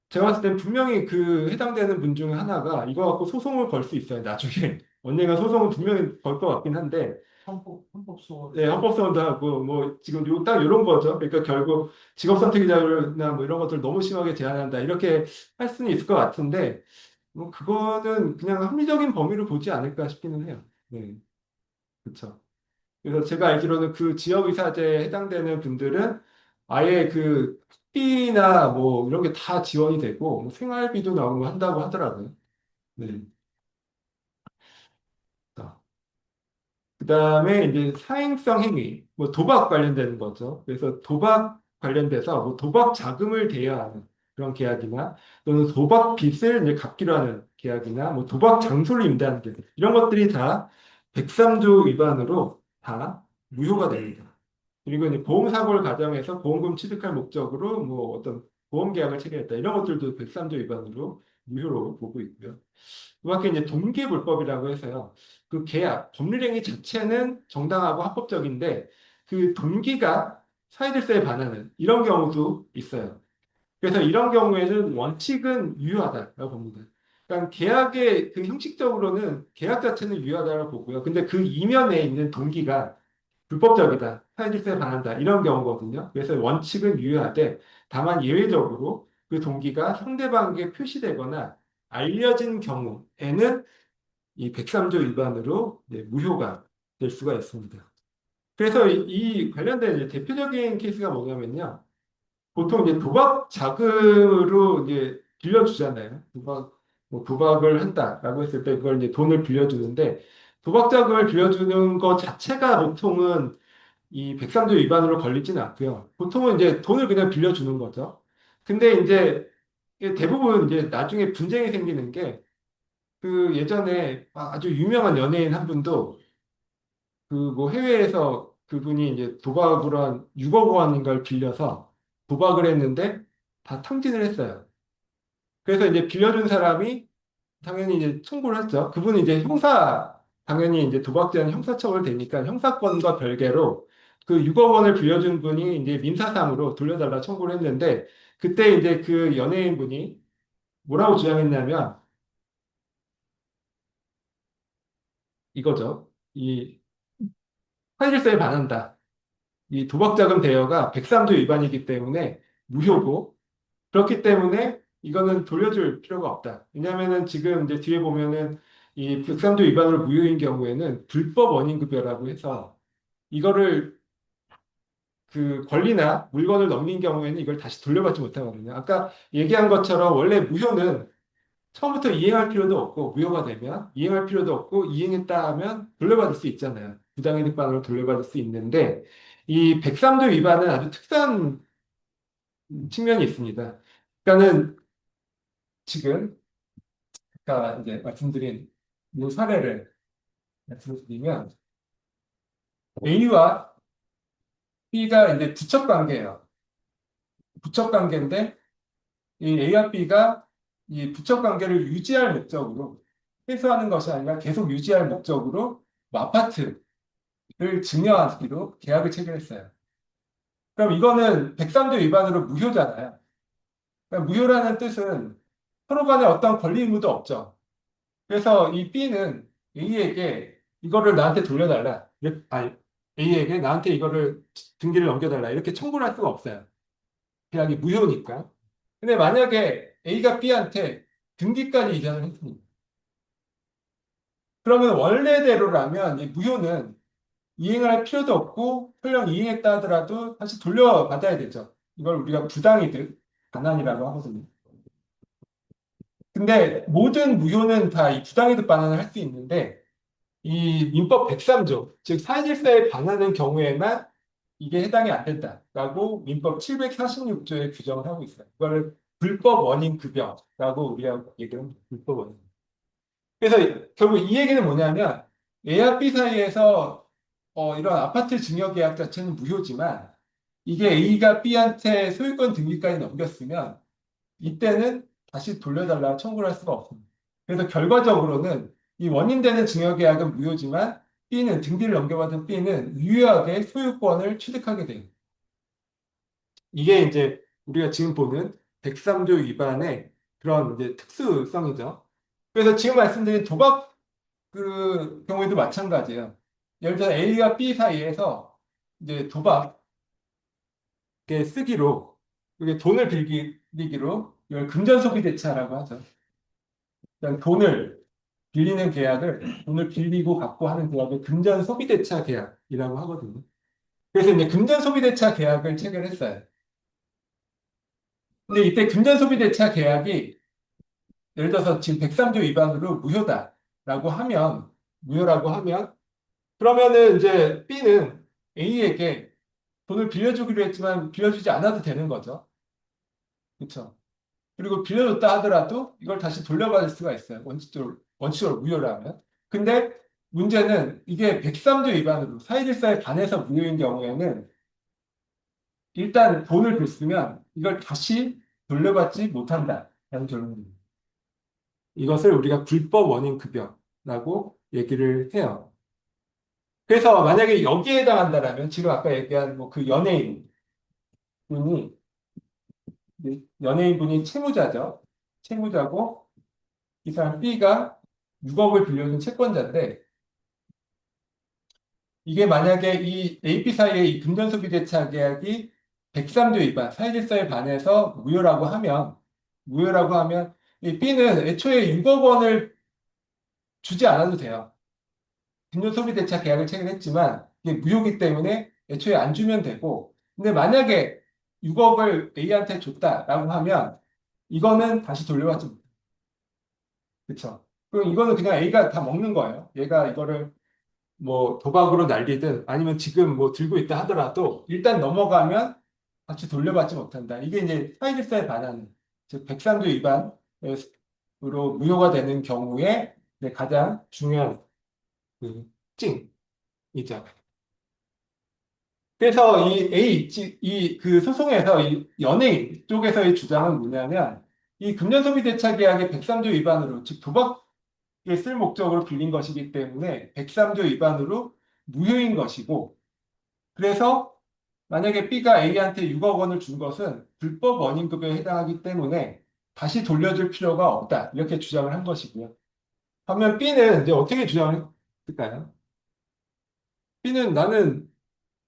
제가 봤을 땐 분명히 그 해당되는 분 중에 하나가 이거 갖고 소송을 걸 수 있어요. 나중에 언젠가 소송을 분명히 걸 것 같긴 한데 헌법소원. 네, 헌법소원도 하고, 뭐, 지금 딱 이런 거죠. 그러니까 결국 직업 선택의 자유나 뭐 이런 것들 너무 심하게 제한한다. 이렇게 할 수는 있을 것 같은데, 뭐, 그거는 그냥 합리적인 범위로 보지 않을까 싶기는 해요. 네, 그렇죠. 그래서 제가 알기로는 그 지역의사제에 해당되는 분들은 아예 그 학비나 뭐 이런 게 다 지원이 되고, 뭐 생활비도 나오고 한다고 하더라고요. 네. 그 다음에 이제 사행성 행위, 뭐 도박 관련되는 거죠. 그래서 도박 관련돼서 뭐 도박 자금을 대여하는 그런 계약이나 또는 도박 빚을 이제 갚기로 하는 계약이나 뭐 도박 장소를 임대하는 계약 이런 것들이 다 103조 위반으로 다 무효가 됩니다. 그리고 이제 보험사고를 가정해서 보험금 취득할 목적으로 뭐 어떤 보험 계약을 체결했다 이런 것들도 103조 위반으로 무효로 보고 있고요. 그 밖에 이제 동기불법이라고 해서요. 그 계약, 법률행위 자체는 정당하고 합법적인데 그 동기가 사회질서에 반하는 이런 경우도 있어요. 그래서 이런 경우에는 원칙은 유효하다고 봅니다. 그러니까 계약의 그 형식적으로는 계약 자체는 유효하다고 보고요. 근데 그 이면에 있는 동기가 불법적이다, 사회질서에 반한다 이런 경우거든요. 그래서 원칙은 유효하되 다만 예외적으로 그 동기가 상대방에게 표시되거나 알려진 경우에는 이 103조 위반으로 이제 무효가 될 수가 있습니다. 그래서 이 관련된 이제 대표적인 케이스가 뭐냐면요. 보통 이제 도박 자금으로 이제 빌려주잖아요. 뭐 도박을 한다라고 했을 때 그걸 이제 돈을 빌려주는데 도박 자금을 빌려주는 것 자체가 보통은 이 103조 위반으로 걸리지는 않고요. 보통은 이제 돈을 그냥 빌려주는 거죠. 근데 이제 이게 대부분 이제 나중에 분쟁이 생기는 게 그 예전에 아주 유명한 연예인 한 분도 그 뭐 해외에서 그분이 이제 도박으로 한 6억 원인가를 빌려서 도박을 했는데 다 탕진을 했어요. 그래서 이제 빌려준 사람이 당연히 이제 청구를 했죠. 그분은 이제 당연히 이제 도박죄는 형사처벌 되니까 형사건과 별개로 그 6억 원을 빌려준 분이 이제 민사상으로 돌려달라 청구를 했는데 그때 이제 그 연예인 분이 뭐라고 주장했냐면 이거죠. 이 사실서에 반한다. 이 도박자금 대여가 103조 위반이기 때문에 무효고 그렇기 때문에 이거는 돌려줄 필요가 없다. 왜냐하면은 지금 이제 뒤에 보면은 이 103조 위반으로 무효인 경우에는 불법 원인급여라고 해서 이거를 그 권리나 물건을 넘긴 경우에는 이걸 다시 돌려받지 못하거든요. 아까 얘기한 것처럼 원래 무효는 처음부터 이행할 필요도 없고 무효가 되면 이행할 필요도 없고 이행했다 하면 돌려받을 수 있잖아요. 부당이득반으로 돌려받을 수 있는데 이 103조 위반은 아주 특수한 측면이 있습니다. 그러니까는 지금 아까 이제 말씀드린 이 사례를 말씀드리면 A와 B가 이제 부척 관계예요. 부척 관계인데 이 A와 B가 이 부척 관계를 유지할 목적으로 해소하는 것이 아니라 계속 유지할 목적으로 뭐 아파트를 증여하기로 계약을 체결했어요. 그럼 이거는 103조 위반으로 무효잖아요. 그러니까 무효라는 뜻은 서로 간에 어떤 권리 의무도 없죠. 그래서 이 B는 A에게 이거를 나한테 돌려달라. 아니, A에게 나한테 이거를 등기를 넘겨달라. 이렇게 청구를 할 수가 없어요. 계약이 무효니까. 근데 만약에 A가 B한테 등기까지 이전을 했습니다. 그러면 원래대로라면 이 무효는 이행을 할 필요도 없고 설령 이행했다 하더라도 다시 돌려받아야 되죠. 이걸 우리가 부당이득, 반환이라고 하거든요. 근데 모든 무효는 다 이 부당이득 반환을 할 수 있는데 이 민법 103조, 즉 사실사에 반하는 경우에만 이게 해당이 안 된다라고 민법 746조에 규정을 하고 있어요. 이거를 불법 원인 급여라고 우리가 얘기를 합니다. 불법 원인. 그래서 결국 이 얘기는 뭐냐면 A와 B 사이에서 이런 아파트 증여 계약 자체는 무효지만 이게 A가 B한테 소유권 등기까지 넘겼으면 이때는 다시 돌려달라 청구를 할 수가 없습니다. 그래서 결과적으로는 이 원인되는 증여계약은 무효지만 B는 등기를 넘겨받은 B는 유효하게 소유권을 취득하게 돼요. 이게 이제 우리가 지금 보는 103조 위반의 그런 이제 특수성이죠. 그래서 지금 말씀드린 도박 그 경우에도 마찬가지예요. 예를 들어 A와 B 사이에서 이제 도박 게 쓰기로 이게 돈을 빌리기로 이걸 금전소비대차라고 하죠. 그냥 빌리는 계약을 돈을 빌리고 갖고 하는 계약을 금전소비대차 계약이라고 하거든요. 그래서 이제 금전소비대차 계약을 체결했어요. 근데 이때 금전소비대차 계약이 예를 들어서 지금 103조 위반으로 무효라고 하면 그러면은 이제 B는 A에게 돈을 빌려주기로 했지만 빌려주지 않아도 되는 거죠. 그렇죠? 그리고 빌려줬다 하더라도 이걸 다시 돌려받을 수가 있어요. 원칙적으로 무효라면. 근데 문제는 이게 103조 위반으로 사회질서에 반해서 무효인 경우에는 일단 돈을 줬으면 이걸 다시 돌려받지 못한다라는 결론입니다. 이것을 우리가 불법 원인 급여라고 얘기를 해요. 그래서 만약에 여기에 해당한다라면 지금 아까 얘기한 뭐 그 연예인분이 채무자죠. 채무자고 이 사람 B가 6억을 빌려준 채권자인데 이게 만약에 이 AP 사이의 이 금전소비대차 계약이 103조 위반, 사회질서에 반해서 무효라고 하면 이 B는 애초에 6억 원을 주지 않아도 돼요. 금전소비대차 계약을 체결했지만 이게 무효기 때문에 애초에 안 주면 되고 근데 만약에 6억을 A한테 줬다라고 하면 이거는 다시 돌려받지 못해요. 그렇죠? 그럼 이거는 그냥 A가 다 먹는 거예요. 얘가 이거를 뭐 도박으로 날리든 아니면 지금 뭐 들고 있다 하더라도 일단 넘어가면 다시 돌려받지 못한다. 이게 이제 사회질서에 반하는 즉 103조 위반으로 무효가 되는 경우에 이제 가장 중요한 그 찡이죠. 그래서 이 그 소송에서 이 연예인 쪽에서의 주장은 뭐냐면 이 금전소비대차 계약의 103조 위반으로 즉 도박에 쓸 목적으로 빌린 것이기 때문에 103조 위반으로 무효인 것이고 그래서 만약에 B가 A한테 6억 원을 준 것은 불법 원인급여에 해당하기 때문에 다시 돌려줄 필요가 없다. 이렇게 주장을 한 것이고요. 반면 B는 이제 어떻게 주장을 했을까요? B는 나는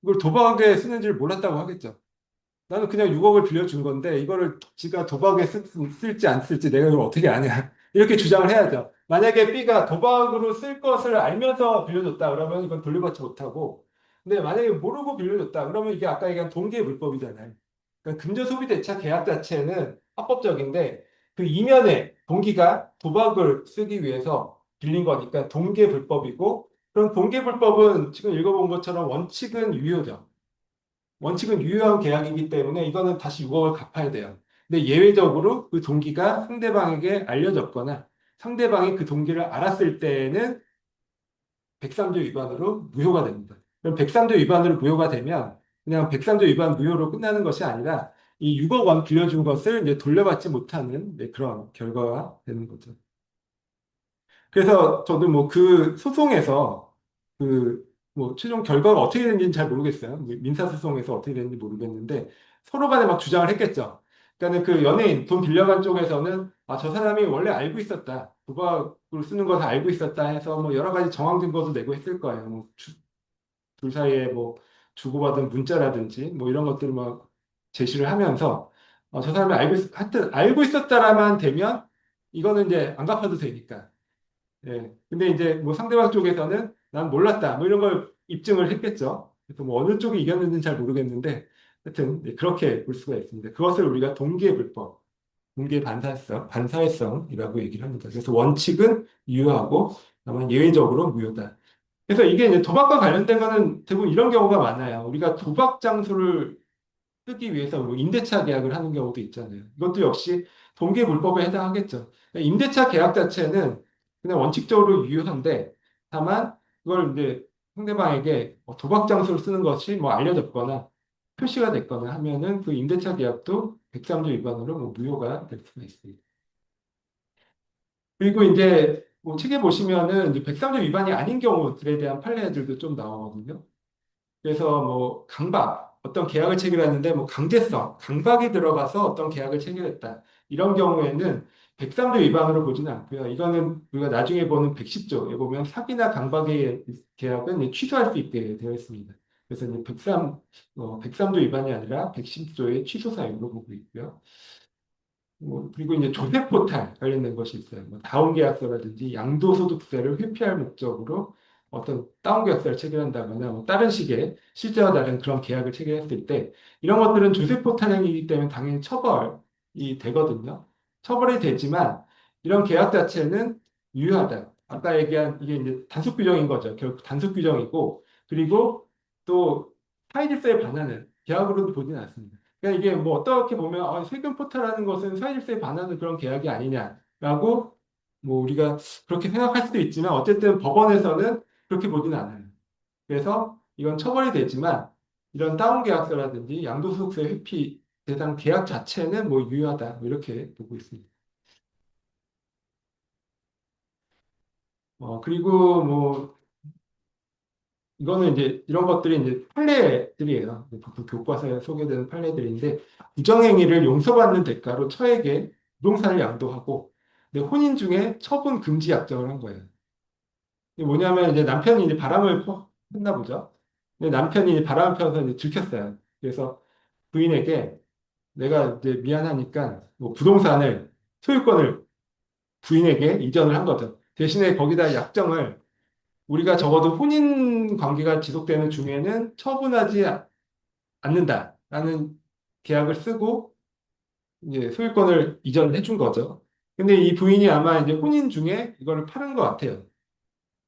이걸 도박에 쓰는지를 몰랐다고 하겠죠. 나는 그냥 6억을 빌려준 건데 이거를 지가 도박에 쓸지 안 쓸지 내가 이걸 어떻게 아냐. 이렇게 주장을 해야죠. 만약에 B가 도박으로 쓸 것을 알면서 빌려줬다 그러면 이건 돌려받지 못하고 근데 만약에 모르고 빌려줬다 그러면 이게 아까 얘기한 동기불법이잖아요. 그러니까 금전소비대차 계약 자체는 합법적인데 그 이면에 동기가 도박을 쓰기 위해서 빌린 거니까 동기불법이고 그럼 동기불법은 지금 읽어본 것처럼 원칙은 유효죠. 원칙은 유효한 계약이기 때문에 이거는 다시 6억을 갚아야 돼요. 근데 예외적으로 그 동기가 상대방에게 알려졌거나 상대방이 그 동기를 알았을 때에는 103조 위반으로 무효가 됩니다. 그럼 103조 위반으로 무효가 되면 그냥 103조 위반 무효로 끝나는 것이 아니라 이 6억 원 빌려준 것을 이제 돌려받지 못하는 그런 결과가 되는 거죠. 그래서 저도 뭐 그 소송에서 그 뭐 최종 결과가 어떻게 됐는지는 잘 모르겠어요. 민사소송에서 어떻게 됐는지 모르겠는데 서로 간에 막 주장을 했겠죠. 그러니까는 그 연예인 돈 빌려간 쪽에서는 아, 저 사람이 원래 알고 있었다. 도박으로 쓰는 거 다 알고 있었다 해서 뭐 여러 가지 정황 증거도 내고 했을 거예요. 뭐 둘 사이에 뭐 주고받은 문자라든지 뭐 이런 것들을 막 제시를 하면서 저 사람이 하여튼 알고 있었다라만 되면 이거는 이제 안 갚아도 되니까. 예. 근데 이제 뭐 상대방 쪽에서는 난 몰랐다. 뭐 이런 걸 입증을 했겠죠. 그래서 뭐 어느 쪽이 이겼는지는 잘 모르겠는데 하여튼 네, 그렇게 볼 수가 있습니다. 그것을 우리가 동기의 불법, 동기의 반사회성이라고 얘기를 합니다. 그래서 원칙은 유효하고 다만 예외적으로 무효다. 그래서 이게 이제 도박과 관련된 거는 대부분 이런 경우가 많아요. 우리가 도박 장소를 쓰기 위해서 뭐 임대차 계약을 하는 경우도 있잖아요. 이것도 역시 동기불법에 해당하겠죠. 그러니까 임대차 계약 자체는 그냥 원칙적으로 유효한데 다만 그걸 이제 상대방에게 도박 장소를 쓰는 것이 뭐 알려졌거나 표시가 됐거나 하면은 그 임대차 계약도 103조 위반으로 뭐 무효가 될 수가 있습니다. 그리고 이제 뭐 책에 보시면은 이제 103조 위반이 아닌 경우들에 대한 판례들도 좀 나오거든요. 그래서 뭐 강박, 어떤 계약을 체결했는데 뭐 강제성, 강박이 들어가서 어떤 계약을 체결했다. 이런 경우에는 103조 위반으로 보지는 않고요. 이거는 우리가 나중에 보는 110조에 보면 사기나 강박의 계약은 이제 취소할 수 있게 되어 있습니다. 그래서 이제 103조 위반이 아니라 110조의 취소 사유로 보고 있고요. 뭐, 그리고 이제 조세 포탈 관련된 것이 있어요. 뭐 다운 계약서라든지 양도소득세를 회피할 목적으로 어떤 다운 계약서를 체결한다거나 뭐 다른 식의 실제와 다른 그런 계약을 체결했을 때 이런 것들은 조세 포탈 행위이기 때문에 당연히 처벌이 되거든요. 처벌이 되지만 이런 계약 자체는 유효하다. 아까 얘기한 이게 이제 단속 규정인 거죠. 결국 단속 규정이고 그리고 또 타이질세에 반하는 계약으로도 보지는 않습니다. 그러니까 이게 뭐 어떻게 보면 세금 포탈하는 것은 사유질서에 반하는 그런 계약이 아니냐라고 뭐 우리가 그렇게 생각할 수도 있지만 어쨌든 법원에서는 그렇게 보지는 않아요. 그래서 이건 처벌이 되지만 이런 다운 계약서라든지 양도소득세 회피 대상 계약 자체는 뭐 유효하다 뭐 이렇게 보고 있습니다. 그리고 뭐 이거는 이제 이런 것들이 이제 판례들이에요. 보통 교과서에 소개되는 판례들인데 부정행위를 용서받는 대가로 처에게 부동산을 양도하고 근데 혼인 중에 처분 금지 약정을 한 거예요. 이게 뭐냐면 이제 남편이 이제 폈나 보죠. 근데 남편이 이제 바람을 펴서 이제 들켰어요. 그래서 부인에게 내가 이제 미안하니까 뭐 부동산을 소유권을 부인에게 이전을 한 거죠. 대신에 거기다 약정을 우리가 적어도 혼인 관계가 지속되는 중에는 처분하지 않는다라는 계약을 쓰고 이제 소유권을 이전해 준 거죠. 근데 이 부인이 아마 이제 혼인 중에 이거를 팔은 것 같아요.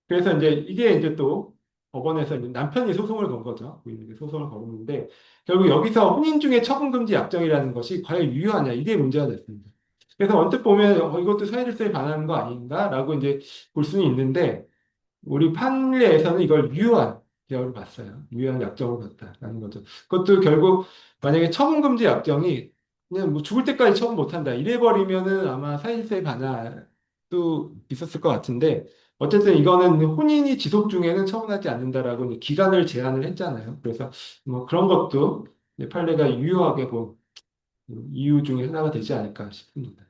그래서 이제 이게 이제 또 법원에서 이제 남편이 소송을 건 거죠. 부인에게 소송을 걸었는데 결국 여기서 혼인 중에 처분금지 약정이라는 것이 과연 유효하냐 이게 문제가 됐습니다. 그래서 언뜻 보면 이것도 사회질서에 반하는 거 아닌가라고 이제 볼 수는 있는데 우리 판례에서는 이걸 유효한 계약으로 봤어요. 유효한 약정으로 봤다라는 거죠. 그것도 결국 만약에 처분금지 약정이 그냥 뭐 죽을 때까지 처분 못한다 이래 버리면은 아마 사실세 반환도 있었을 것 같은데 어쨌든 이거는 혼인이 지속 중에는 처분하지 않는다라고 이제 기간을 제한을 했잖아요. 그래서 뭐 그런 것도 이제 판례가 유효하게 본 이유 중에 하나가 되지 않을까 싶습니다.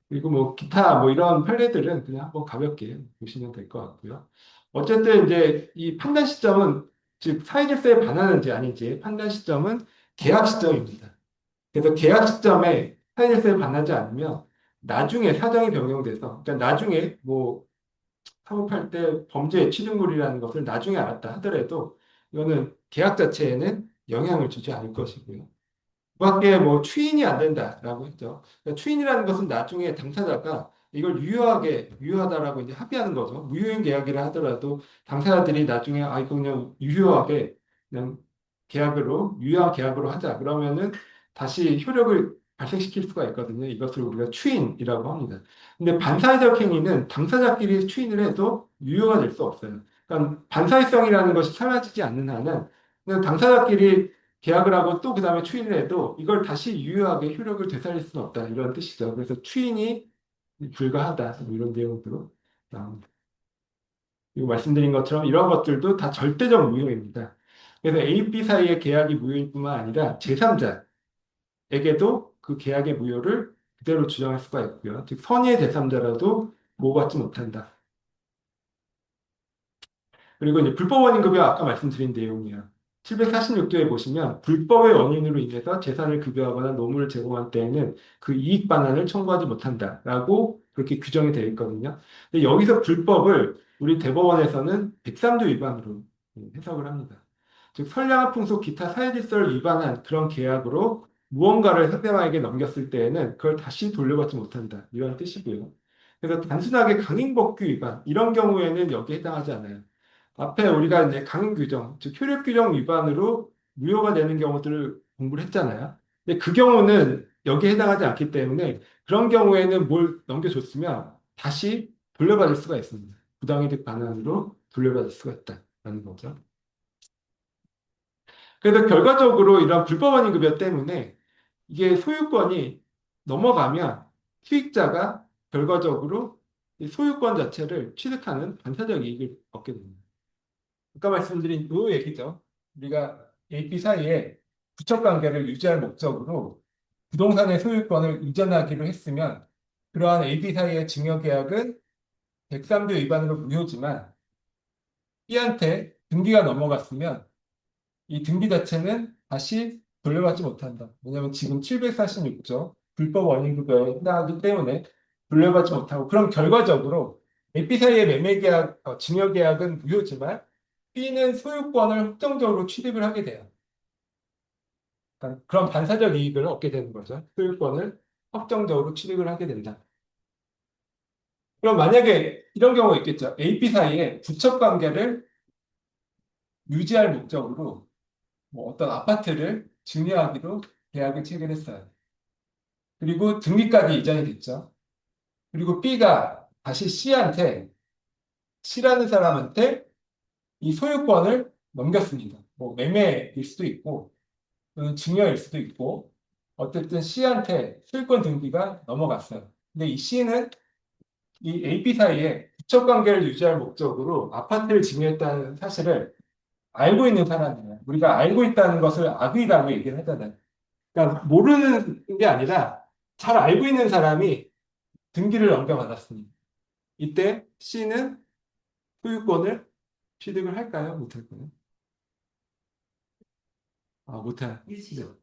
그리고 뭐 기타 뭐 이런 판례들은 그냥 한번 가볍게 보시면 될 것 같고요. 어쨌든 이제 이 판단 시점은 즉 사회질서에 반하는지 아닌지 판단 시점은 계약 시점입니다. 그래서 계약 시점에 사회질서에 반하지 않으면 나중에 사정이 변경돼서 그러니까 나중에 뭐 사업할 때 범죄 취득물이라는 것을 나중에 알았다 하더라도 이거는 계약 자체에는 영향을 주지 않을 것이고요. 그 밖에 뭐 추인이 안 된다라고 했죠. 그러니까 추인이라는 것은 나중에 당사자가 이걸 유효하다라고 이제 합의하는 거죠. 무효인 계약이라 하더라도 당사자들이 나중에 이거 그냥 유효하게 그냥 유효한 계약으로 하자. 그러면은 다시 효력을 발생시킬 수가 있거든요. 이것을 우리가 추인이라고 합니다. 근데 반사회적 행위는 당사자끼리 추인을 해도 유효가 될 수 없어요. 그러니까 반사회성이라는 것이 사라지지 않는 한은 그냥 당사자끼리 계약을 하고 또 그 다음에 추인을 해도 이걸 다시 유효하게 효력을 되살릴 수는 없다. 이런 뜻이죠. 그래서 추인이 불가하다. 뭐 이런 내용으로 나옵니다. 그리고 말씀드린 것처럼 이런 것들도 다 절대적 무효입니다. 그래서 A, B 사이의 계약이 무효일 뿐만 아니라 제3자, 에게도 그 계약의 무효를 그대로 주장할 수가 있고요. 즉 선의의 제3자라도 보호받지 못한다. 그리고 이제 불법 원인급여 아까 말씀드린 내용이에요. 746조에 보시면 불법의 원인으로 인해서 재산을 급여하거나 노무를 제공한 때에는 그 이익 반환을 청구하지 못한다라고 그렇게 규정이 되어 있거든요. 근데 여기서 불법을 우리 대법원에서는 103조 위반으로 해석을 합니다. 즉 선량한 풍속 기타 사회질서를 위반한 그런 계약으로 무언가를 상대방에게 넘겼을 때에는 그걸 다시 돌려받지 못한다. 이런 뜻이고요. 그래서 단순하게 강행법규 위반 이런 경우에는 여기에 해당하지 않아요. 앞에 우리가 이제 강행 규정, 즉 효력 규정 위반으로 무효가 되는 경우들을 공부를 했잖아요. 근데 그 경우는 여기에 해당하지 않기 때문에 그런 경우에는 뭘 넘겨줬으면 다시 돌려받을 수가 있습니다. 부당이득 반환으로 돌려받을 수가 있다는 거죠. 그래서 결과적으로 이런 불법원인 급여 때문에 이게 소유권이 넘어가면 수익자가 결과적으로 이 소유권 자체를 취득하는 반사적 이익을 얻게 됩니다. 아까 말씀드린 그 얘기죠. 우리가 AP 사이에 부적 관계를 유지할 목적으로 부동산의 소유권을 이전하기로 했으면 그러한 AP 사이의 증여계약은 103조 위반으로 무효지만 B한테 등기가 넘어갔으면 이 등기 자체는 다시 돌려받지 못한다. 왜냐하면 지금 746조 불법 원인급여에 해당하기 때문에 돌려받지 못하고 그럼 결과적으로 AP 사이의 매매계약, 증여계약은 무효지만 B는 소유권을 확정적으로 취득을 하게 돼요. 그러니까 그런 반사적 이익을 얻게 되는 거죠. 소유권을 확정적으로 취득을 하게 된다. 그럼 만약에 이런 경우가 있겠죠. AP 사이에 부적 관계를 유지할 목적으로 뭐 어떤 아파트를 증여하기로 계약을 체결했어요. 그리고 등기까지 이전이 됐죠. 그리고 B가 다시 C라는 사람한테 이 소유권을 넘겼습니다. 뭐 매매일 수도 있고 또는 증여일 수도 있고 어쨌든 C한테 소유권 등기가 넘어갔어요. 근데 이 C는 이 A, B 사이에 부적 관계를 유지할 목적으로 아파트를 증여했다는 사실을 알고 있는 사람이에요. 우리가 알고 있다는 것을 악의라고 얘기를 하잖아요. 그러니까 모르는 게 아니라 잘 알고 있는 사람이 등기를 넘겨받았습니다. 이때 C는 소유권을 취득을 할까요? 못할까요? 못할. 일시적.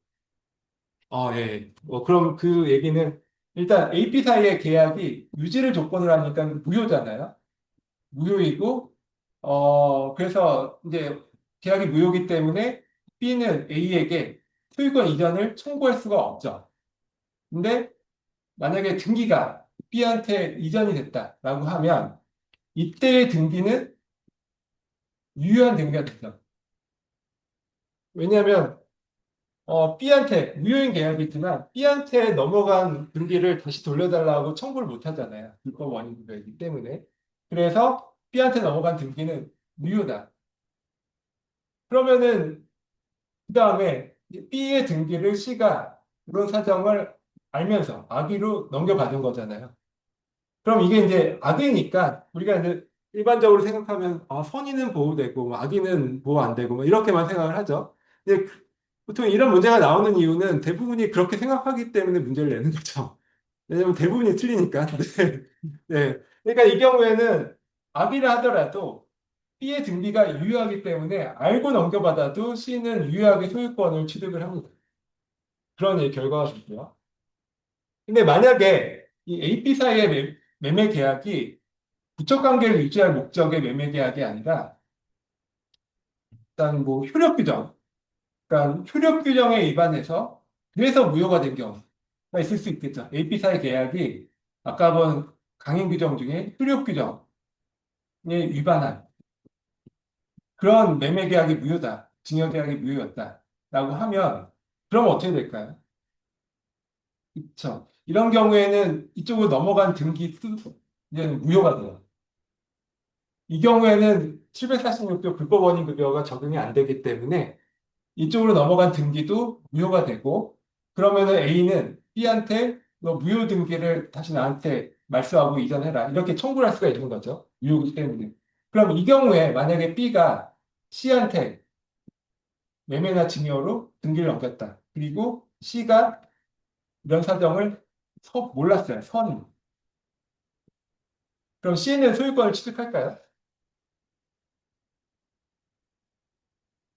예. 그럼 그 얘기는 일단 AP 사이의 계약이 유지를 조건으로 하니까 무효잖아요. 무효이고, 그래서 이제 계약이 무효이기 때문에 B는 A에게 소유권 이전을 청구할 수가 없죠. 근데 만약에 등기가 B한테 이전이 됐다라고 하면 이때의 등기는 유효한 등기가 되죠. 왜냐하면 B한테 무효인 계약이지만 B한테 넘어간 등기를 다시 돌려달라고 청구를 못 하잖아요. 불법 원인이기 때문에. 그래서 B한테 넘어간 등기는 무효다. 그러면은 그 다음에 B의 등기를 C가 그런 사정을 알면서 악의로 넘겨받은 거잖아요. 그럼 이게 이제 악의니까 우리가 이제 일반적으로 생각하면 선의는 보호되고 뭐 악의는 보호 안 되고 뭐 이렇게만 생각을 하죠. 근데 보통 이런 문제가 나오는 이유는 대부분이 그렇게 생각하기 때문에 문제를 내는 거죠. 왜냐면 대부분이 틀리니까. 네. 네. 그러니까 이 경우에는 악의라 하더라도 B의 등기가 유효하기 때문에 알고 넘겨받아도 C는 유효하게 소유권을 취득을 합니다. 그런 결과가 되고요. 근데 만약에 이 A, B 사이의 매매 계약이 부적 관계를 유지할 목적의 매매 계약이 아니라 일단 뭐 효력 규정, 그러니까 효력 규정에 위반해서 그래서 무효가 된 경우가 있을 수 있겠죠. A, B 사이 계약이 아까 본 강행 규정 중에 효력 규정에 위반한 그런 매매 계약이 무효다, 증여 계약이 무효였다라고 하면 그럼 어떻게 될까요? 그렇죠. 이런 경우에는 이쪽으로 넘어간 등기 이제는 무효가 돼요. 이 경우에는 746조 불법원인 급여가 적용이 안 되기 때문에 이쪽으로 넘어간 등기도 무효가 되고 그러면은 A는 B한테 너 무효 등기를 다시 나한테 말소하고 이전해라 이렇게 청구를 할 수가 있는 거죠. 무효이기 때문에. 그럼 이 경우에 만약에 B가 C한테 매매나 증여로 등기를 넘겼다. 그리고 C가 이런 사정을 몰랐어요. 선. 그럼 C는 소유권을 취득할까요?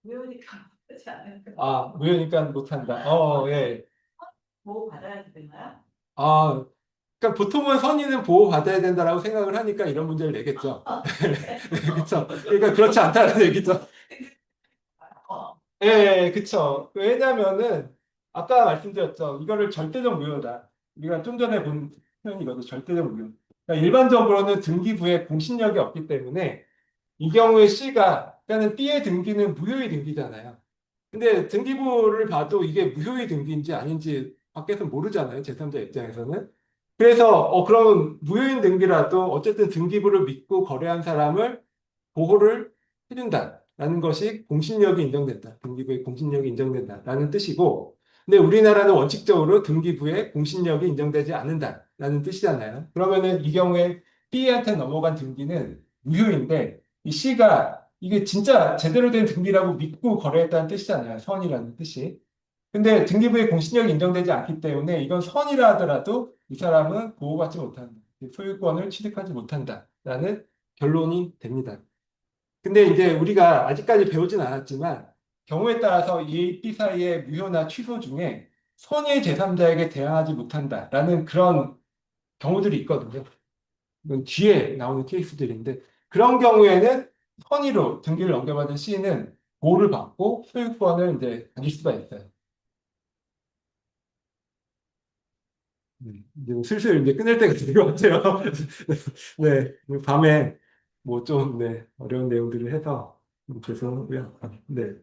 무효니까 그렇지 않을까? 아, 무효니까 못한다. 예. 뭐 받아야 되나요? 아, 그러니까 보통은 선의는 보호받아야 된다라고 생각을 하니까 이런 문제를 내겠죠. 그렇죠. 그러니까 그렇지 않다는 얘기죠. 어, 예, 그쵸. 왜냐면은, 아까 말씀드렸죠. 이거를 절대적 무효다. 우리가 좀 전에 본 표현이거든, 절대적 무효. 그러니까 일반적으로는 등기부에 공신력이 없기 때문에, 이 경우에 C가, 그러니까 B의 등기는 무효의 등기잖아요. 근데 등기부를 봐도 이게 무효의 등기인지 아닌지 밖에서 모르잖아요, 제3자 입장에서는. 그래서, 그럼 무효인 등기라도 어쨌든 등기부를 믿고 거래한 사람을 보호를 해준다라는 것이 공신력이 인정된다. 등기부의 공신력이 인정된다라는 뜻이고, 근데 우리나라는 원칙적으로 등기부에 공신력이 인정되지 않는다라는 뜻이잖아요. 그러면은 이 경우에 B한테 넘어간 등기는 무효인데, 이 C가 이게 진짜 제대로 된 등기라고 믿고 거래했다는 뜻이잖아요. 선이라는 뜻이. 근데 등기부의 공신력이 인정되지 않기 때문에 이건 선이라 하더라도 이 사람은 보호받지 못한다. 소유권을 취득하지 못한다라는 결론이 됩니다. 근데 이제 우리가 아직까지 배우진 않았지만 경우에 따라서 이 B 사이의 무효나 취소 중에 선의 제3자에게 대항하지 못한다라는 그런 경우들이 있거든요. 이건 뒤에 나오는 케이스들인데 그런 경우에는 선의로 등기를 넘겨받은 C는 보호를 받고 소유권을 이제 가질 수가 있어요. 이제 슬슬 이제 끝낼 때가 된 것 같아요. 네, 밤에 뭐 좀 어려운 내용들을 해서 죄송하고요. 네.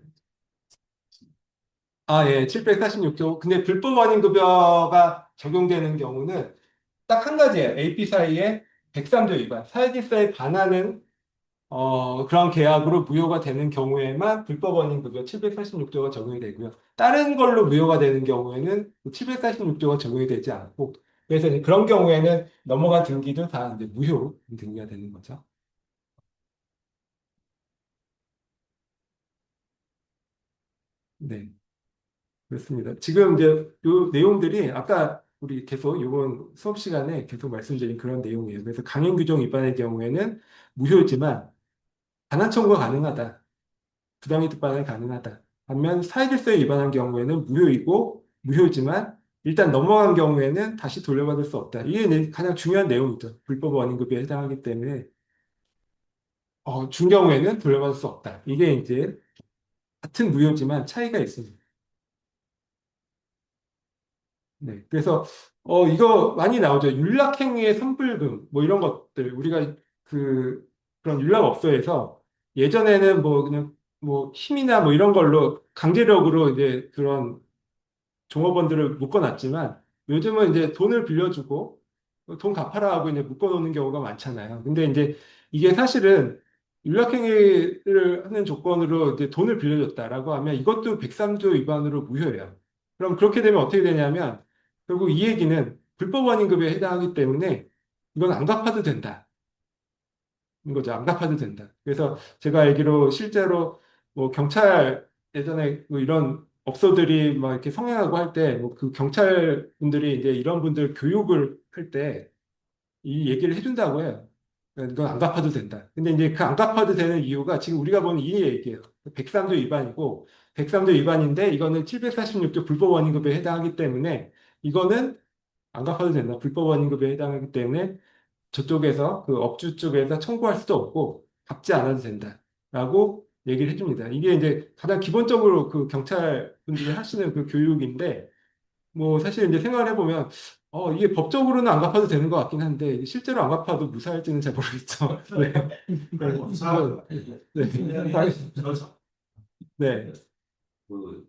아, 예, 746조. 근데 불법 원인급여가 적용되는 경우는 딱 한 가지예요. AP 사이에 103조 위반, 사회질서에 반하는 그런 계약으로 무효가 되는 경우에만 불법 원인급여 746조가 적용이 되고요. 다른 걸로 무효가 되는 경우에는 746조가 적용이 되지 않고, 그래서 이제 그런 경우에는 넘어간 등기도 다 이제 무효 등기가 되는 거죠. 네. 그렇습니다. 지금 이제 요 내용들이 아까 우리 계속 이번 수업 시간에 계속 말씀드린 그런 내용이에요. 그래서 강행 규정 위반의 경우에는 무효지만 반환 청구가 가능하다. 부당이득 반환이 가능하다. 반면 사회질서에 위반한 경우에는 무효이고 무효지만 일단 넘어간 경우에는 다시 돌려받을 수 없다. 이게 이제 가장 중요한 내용이죠. 불법 원인급여에 해당하기 때문에 준 경우에는 돌려받을 수 없다. 이게 이제 같은 무효지만 차이가 있습니다. 네. 그래서, 이거 많이 나오죠. 윤락행위의 선불금, 뭐 이런 것들. 우리가 그런 윤락업소에서 예전에는 뭐 그냥 뭐 힘이나 뭐 이런 걸로 강제력으로 이제 그런 종업원들을 묶어놨지만 요즘은 이제 돈을 빌려주고 돈 갚아라 하고 이제 묶어놓는 경우가 많잖아요. 근데 이제 이게 사실은 윤락행위를 하는 조건으로 이제 돈을 빌려줬다라고 하면 이것도 103조 위반으로 무효예요. 그럼 그렇게 되면 어떻게 되냐면 결국 이 얘기는 불법 원인급여에 해당하기 때문에 이건 안 갚아도 된다. 인 거죠. 안 갚아도 된다. 그래서 제가 알기로 실제로 뭐 경찰 예전에 뭐 이런 업소들이 막 이렇게 성행하고 할 때 뭐 그 경찰 분들이 이제 이런 분들 교육을 할 때 이 얘기를 해준다고 해요. 그러니까 이건 안 갚아도 된다. 근데 이제 그 안 갚아도 되는 이유가 지금 우리가 보는 이 얘기예요. 103조 위반이고 103조 위반인데 이거는 746조 불법 원인급여에 해당하기 때문에 이거는 안 갚아도 된다. 불법 원인급여에 해당하기 때문에 저쪽에서 그 업주 쪽에서 청구할 수도 없고 갚지 않아도 된다라고 얘기를 해줍니다. 이게 이제 가장 기본적으로 그 경찰 분들이 하시는 그 교육인데 뭐 사실 이제 생각을 해보면 이게 법적으로는 안 갚아도 되는 것 같긴 한데 실제로 안 갚아도 무사할지는 잘 모르겠죠. 네. 네. 무사. 네. 저 네. 그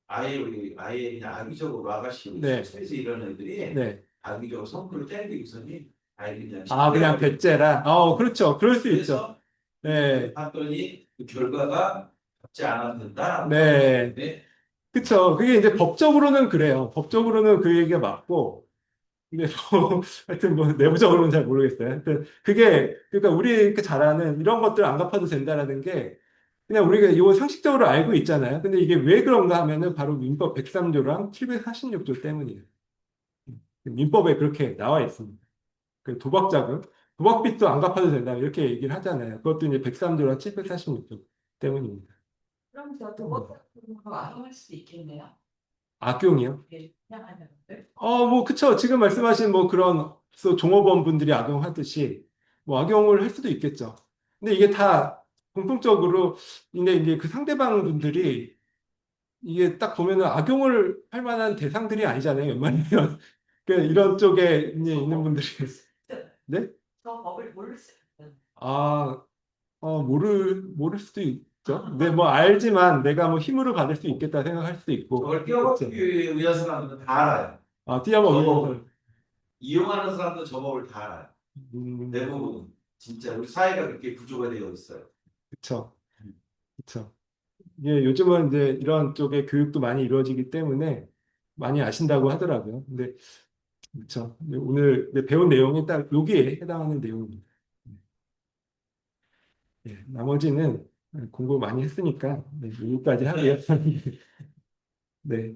아예 그냥 악의적으로 아가씨 네. 스트레스 이런 애들이 네. 악의적으로 선물을 때리기 위해서는 아예 그냥 그냥 배째라. 그렇죠. 그럴 수 있죠. 그래서 네. 봤더니 그 결과가 받지 않았는다. 네. 그쵸. 그게 이제 법적으로는 그래요. 법적으로는 그 얘기가 맞고, 근데 뭐, 하여튼 뭐, 내부적으로는 잘 모르겠어요. 하여튼, 그러니까 우리 이렇게 잘 아는 이런 것들 안 갚아도 된다라는 게, 그냥 우리가 이거 상식적으로 알고 있잖아요. 근데 이게 왜 그런가 하면은 바로 민법 103조랑 746조 때문이에요. 민법에 그렇게 나와 있습니다. 그 도박자금, 도박빚도 안 갚아도 된다 이렇게 얘기를 하잖아요. 그것도 이제 103조랑 746조 때문입니다. 그럼 저 도박으로 악용할 수도 있겠네요. 악용이요? 예, 그냥 하면. 뭐, 그쵸. 지금 말씀하신 뭐 그런 종업원 분들이 악용하듯이 뭐 악용을 할 수도 있겠죠. 근데 이게 다 공통적으로, 근데 이제 그 상대방 분들이 이게 딱 보면은 악용을 할 만한 대상들이 아니잖아요. 웬만하면. 그 이런 쪽에 이제 있는 분들이. 네? 저 법을 모를 수 있어요. 아, 모를 수도 있죠. 근데 뭐 알지만 내가 뭐 힘으로 받을 수 있겠다 생각할 수도 있고. 저걸 뛰어먹기 위한 사람들은 다 알아요. 뛰어먹는 저 이용하는 사람도 저 법을 다 알아요. 음, 대부분 진짜 우리 사회가 그렇게 구조가 되어 있어요. 그쵸. 그쵸. 예, 요즘은 이제 이런 쪽에 교육도 많이 이루어지기 때문에 많이 아신다고 하더라고요. 근데, 그쵸. 근데 오늘 배운 내용이 딱 여기에 해당하는 내용입니다. 예, 나머지는 공부 많이 했으니까, 네, 여기까지 하고요. 네.